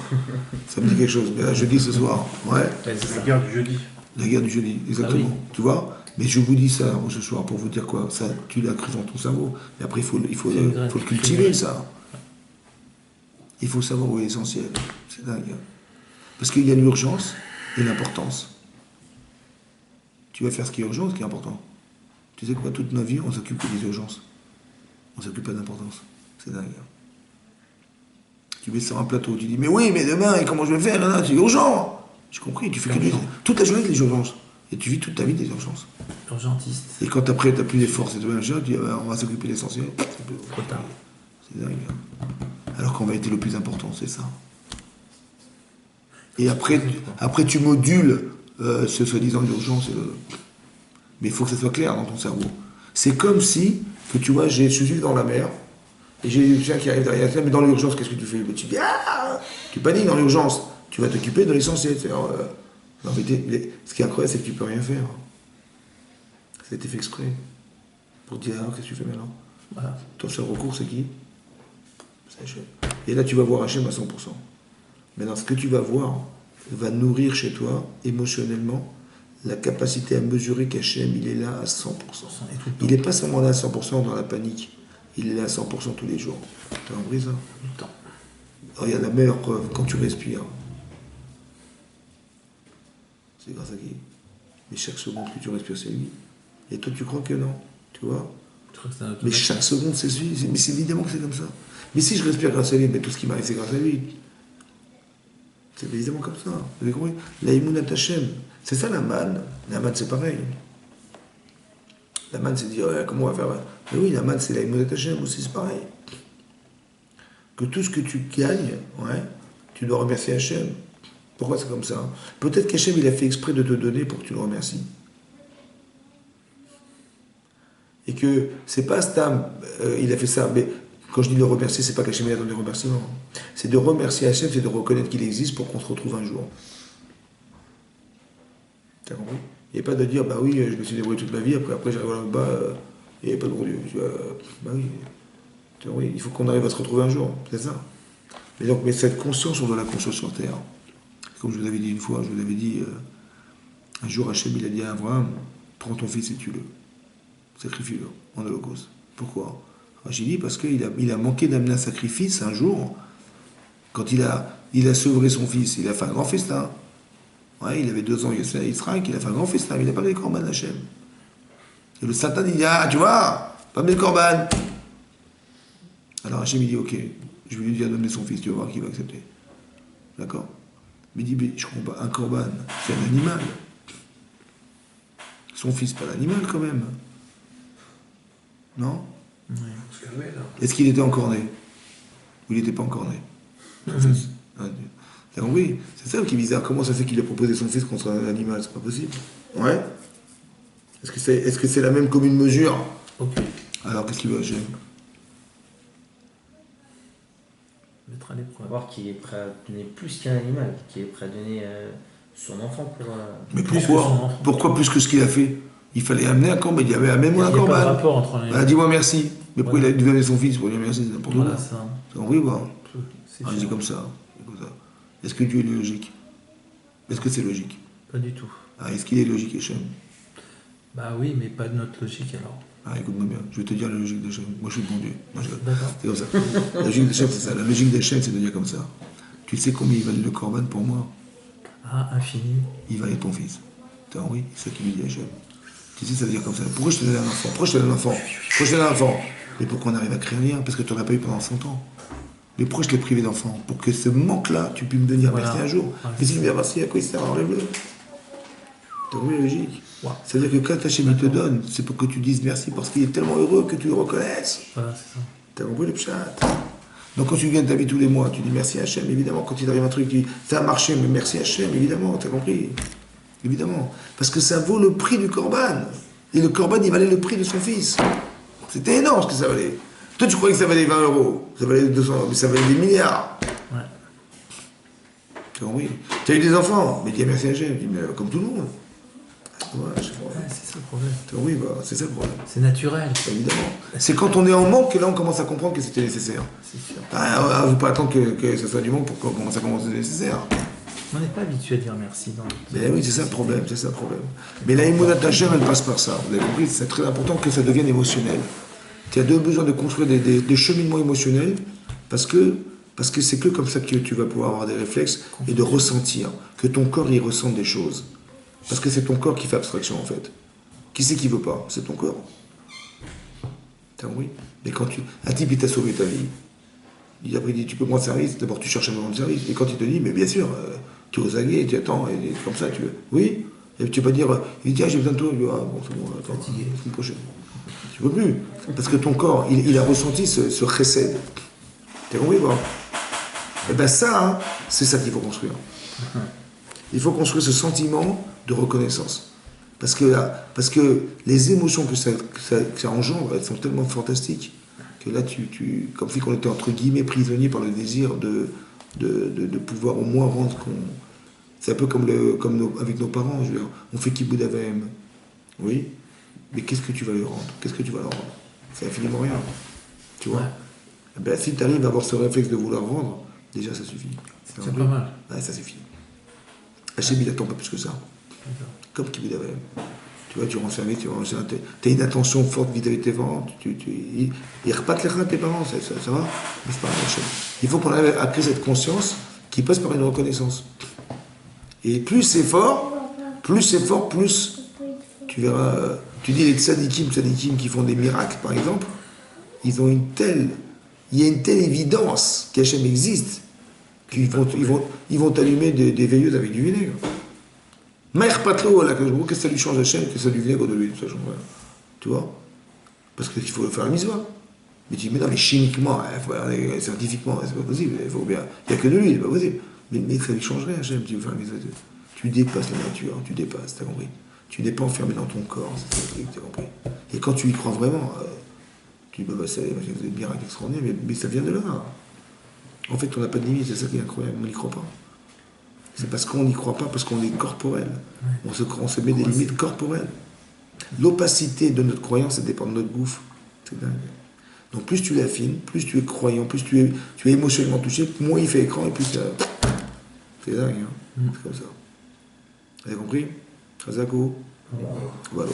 ça me dit quelque chose. Mais là, jeudi ce soir, ouais, Ouais, c'est ça. La guerre du jeudi. la guerre du jeudi, exactement. Ah oui. Tu vois. Mais je vous dis ça ce soir pour vous dire quoi. Ça, tu l'as cru dans ton cerveau. Et après, il faut C'est une graine. le cultiver, ça. Il faut savoir où est l'essentiel. C'est dingue. Parce qu'il y a l'urgence et l'importance. Tu vas faire ce qui est urgent, ce qui est important. Tu sais quoi, toute notre vie, on s'occupe que des urgences. On s'occupe pas d'importance. C'est dingue. Tu mets ça sur un plateau, tu dis, mais oui, mais demain, et comment je vais faire là, c'est urgent. J'ai compris, tu fais que toute la journée des urgences. Et tu vis toute ta vie des urgences. Urgentiste. Et quand après, tu n'as plus les forces et tout machin, tu dis, ah ben, on va s'occuper de l'essentiel. Trop tard. C'est dingue. Alors qu'en vérité, le plus important, c'est ça. Et après tu modules ce soi-disant urgence. Mais il faut que ça soit clair dans ton cerveau. C'est comme si, que tu vois, je suis dans la mer, et j'ai des chiens qui arrivent derrière toi, mais dans l'urgence, qu'est-ce que tu fais? Tu dis, ah, tu paniques dans l'urgence. Tu vas t'occuper de l'essentiel. En vérité, ce qui est incroyable, c'est que tu peux rien faire. Ça a été fait exprès. Pour te dire, alors, qu'est-ce que tu fais maintenant? Voilà. Ton seul recours, c'est qui? C'est Hachem. Et là, tu vas voir Hachem à 100%. Maintenant, ce que tu vas voir va nourrir chez toi, émotionnellement, la capacité à mesurer qu'Hachem, il est là à 100%. Il n'est pas seulement là à 100% dans la panique, il est là à 100% tous les jours. T'as compris ça? Tout le temps. Regarde la meilleure preuve, quand tu respires. C'est grâce à qui? Mais chaque seconde que tu respires, c'est lui. Et toi, tu crois que non? Tu vois? Je crois que c'est un Mais automatique. chaque seconde, c'est lui. Mais c'est évidemment que c'est comme ça. Mais si je respire grâce à lui, mais tout ce qui m'arrive, c'est grâce à lui. C'est évidemment comme ça. Vous avez compris? La Imunat Hashem. C'est ça la manne. La manne, c'est pareil. La manne, c'est dire, comment on va faire? Mais oui, la manne, c'est la Imunat Hashem aussi, c'est pareil. Que tout ce que tu gagnes, ouais, tu dois remercier Hashem. Pourquoi c'est comme ça? Peut-être qu'Hachem, il a fait exprès de te donner pour que tu le remercies. Et que c'est pas Stam, il a fait ça, mais quand je dis le remercier, c'est pas qu'Hachem il a donné des remerciements. C'est de remercier Hachem, c'est de reconnaître qu'il existe pour qu'on se retrouve un jour. T'as compris? Il n'y a pas de dire, bah oui, je me suis débrouillé toute ma vie, après j'arrive là-bas, il n'y avait pas de bon Dieu. Bah oui. Oui, il faut qu'on arrive à se retrouver un jour, c'est ça. Mais donc, mais cette conscience, on doit la construire sur terre. Comme je vous avais dit une fois, je vous avais dit, un jour Hachem, il a dit à Abraham, prends ton fils et tue-le. Sacrifie-le en holocauste. Pourquoi? J'ai dit parce qu'il a manqué d'amener un sacrifice un jour. Quand il a sevré son fils, il a fait un grand festin. Ouais, il avait 2 ans, Israël, il a fait un grand festin, mais il n'a pas mis le corban Hachem. Et le Satan, il dit, ah, tu vois, pas mis le corban. Alors Hachem, il dit, ok, je vais lui dire de donner son fils, tu vas voir qu'il va accepter. D'accord? Mais il dit, mais je comprends pas, un corban, c'est un animal. Son fils, pas l'animal quand même. Non? Oui. Est-ce qu'il était encore né? Ou il n'était pas encore né? Son fils. T'as compris? C'est ça qui est bizarre. Comment ça fait qu'il a proposé son fils contre un animal? C'est pas possible. Ouais? Est-ce que c'est la même commune mesure? Ok. Alors qu'est-ce qu'il veut Hachem? Mettre à l'épreuve. On va voir qu'il est prêt à donner plus qu'un animal, qu'il est prêt à donner son enfant pour. Mais Plus que pourquoi? son enfant. Pourquoi plus que ce qu'il a fait? Il fallait amener un corban. Il dit, amène-moi un Il n'y a pas de corban. rapport entre les. Ah, dis-moi merci. Mais pourquoi Ouais. il a dû donner son fils pour dire merci? C'est n'importe Voilà, quoi. ça. T'as compris ou pas? C'est Ah, c'est chiant. comme ça. C'est comme ça. Est-ce que Dieu est logique? Est-ce que c'est logique? Pas du tout. Ah, est-ce qu'il est logique, Hachem? Bah oui, mais pas de notre logique alors. Ah, écoute-moi bien, je vais te dire la logique d'Hachem. Moi, je suis le bon Dieu. Moi, D'accord. c'est comme ça. La logique d'Hachem, c'est ça. La logique d'Hachem, c'est de dire comme ça. Tu sais combien il valait le corban pour moi? Ah, infini. Il valait ton fils. T'as compris? C'est ça qu'il lui dit Hachem. Tu sais, ça veut dire comme ça. Pourquoi je te donne un enfant? Pourquoi je te donne un enfant? Pourquoi je te donne un enfant? Mais pour qu'on arrive à créer un lien, parce que tu n'en as pas eu pendant 100 ans. Mais pourquoi je t'ai privé d'enfant? Pour que ce manque-là, tu puisses me dire Voilà. merci un jour. Ouais. Mais si je me dis merci, à quoi il sert? Enlève-le. T'as compris la logique? Ouais. Ça veut dire que quand Hachem il te donne, c'est pour que tu dises merci parce qu'il est tellement heureux que tu le reconnaisses. Voilà, c'est ça. T'as compris le pshat? Donc quand tu gagnes ta vie tous les mois, tu dis merci Hachem, évidemment. Quand il arrive un truc, tu dis ça a marché, mais merci Hachem, évidemment, t'as compris? Évidemment. Parce que ça vaut le prix du corban. Et le corban, il valait le prix de son fils. C'était énorme ce que ça valait. Toi, tu croyais que ça valait 20 €, ça valait 200, mais ça valait des milliards. Ouais. T'as compris? Tu as eu des enfants, mais dis merci Hachem, dis, mais comme tout le monde. Ouais, c'est vrai. Ouais, c'est ça le problème. Oui, bah, c'est ça le problème. C'est naturel. Évidemment. C'est quand on est en manque que là on commence à comprendre que c'était nécessaire. C'est sûr. Ah, on ne veut pas attendre que ce soit du manque pour qu'on commence à comprendre que c'est nécessaire. On n'est pas habitué à dire merci. Mais oui, c'est ça le problème, c'est ça le problème. Mais la Emouna Tachem, elle passe par ça. Vous avez compris, c'est très important que ça devienne émotionnel. Tu as besoin de construire des cheminements émotionnels parce que c'est que comme ça que tu vas pouvoir avoir des réflexes et de ressentir, que ton corps y ressente des choses. Parce que c'est ton corps qui fait abstraction en fait. Qui c'est qui veut pas? C'est ton corps. T'as compris? Mais quand un type il t'a sauvé ta vie, après il dit tu peux prendre service, d'abord tu cherches un moment de service. Et quand il te dit mais bien sûr, tu es aux aguets, tu attends, et comme ça tu veux. Oui? Et tu vas pas dire, il dit ah, j'ai besoin de toi, il dit ah bon c'est bon, attends, fatigué, la semaine prochaine. Tu peux plus. Parce que ton corps, il a ressenti ce chesed. T'as compris pas? Et ben ça, hein, c'est ça qu'il faut construire. Il faut construire ce sentiment de reconnaissance. Parce que les émotions que ça engendre, elles sont tellement fantastiques que là, comme si on était entre guillemets prisonnier par le désir de pouvoir au moins rendre qu'on... C'est un peu comme avec nos parents, je veux dire. On fait Kibboud Avaim. Oui, mais qu'est-ce que tu vas lui rendre? Qu'est-ce que tu vas leur rendre? C'est infiniment rien. Tu vois? Eh ben, si tu arrives à avoir ce réflexe de vouloir rendre, déjà ça suffit. C'est pas mal. Ouais, ça suffit. Hachem, il attend pas plus que ça. Comme Kibboud Avaim. Tu vois, tu rends service, tu as une attention forte vis-à-vis de tes parents. Ils repartent les reins de tes parents, ça va? Mais c'est pas Hachem. Il faut qu'on arrive à créer cette conscience qui passe par une reconnaissance. Et plus c'est fort, plus tu verras. Tu dis les tzadikim qui font des miracles, par exemple, il y a une telle évidence qu'Hachem existe qu'ils vont allumer des veilleuses avec du vinaigre. Maïr Patlo, là, qu'est-ce que ça lui change Hachem, que ça du vinaigre de l'huile, ça change rien. Tu vois? Parce qu'il faut faire la mitzvah. Mais tu dis, mais non, mais chimiquement, scientifiquement, c'est pas possible, il n'y a que de l'huile, c'est pas possible. Mais ça lui change rien, Hachem, tu veux faire la mitzvah. Tu dépasses la nature, tu dépasses, t'as compris? Tu n'es pas enfermé dans ton corps, c'est ça le truc, t'as compris? Et quand tu y crois vraiment, tu dis, bah, c'est des miracles extraordinaires, mais ça vient de là. En fait, on n'a pas de limite, c'est ça qui est incroyable, on n'y croit pas. C'est parce qu'on n'y croit pas, parce qu'on est corporel. On se met des limites corporelles. L'opacité de notre croyance, ça dépend de notre gouffre. C'est dingue. Donc plus tu l'affines, plus tu es croyant, plus tu es émotionnellement touché, moins il fait écran, et plus ça... C'est dingue, hein? C'est comme ça. Vous avez compris? Chazako? Voilà.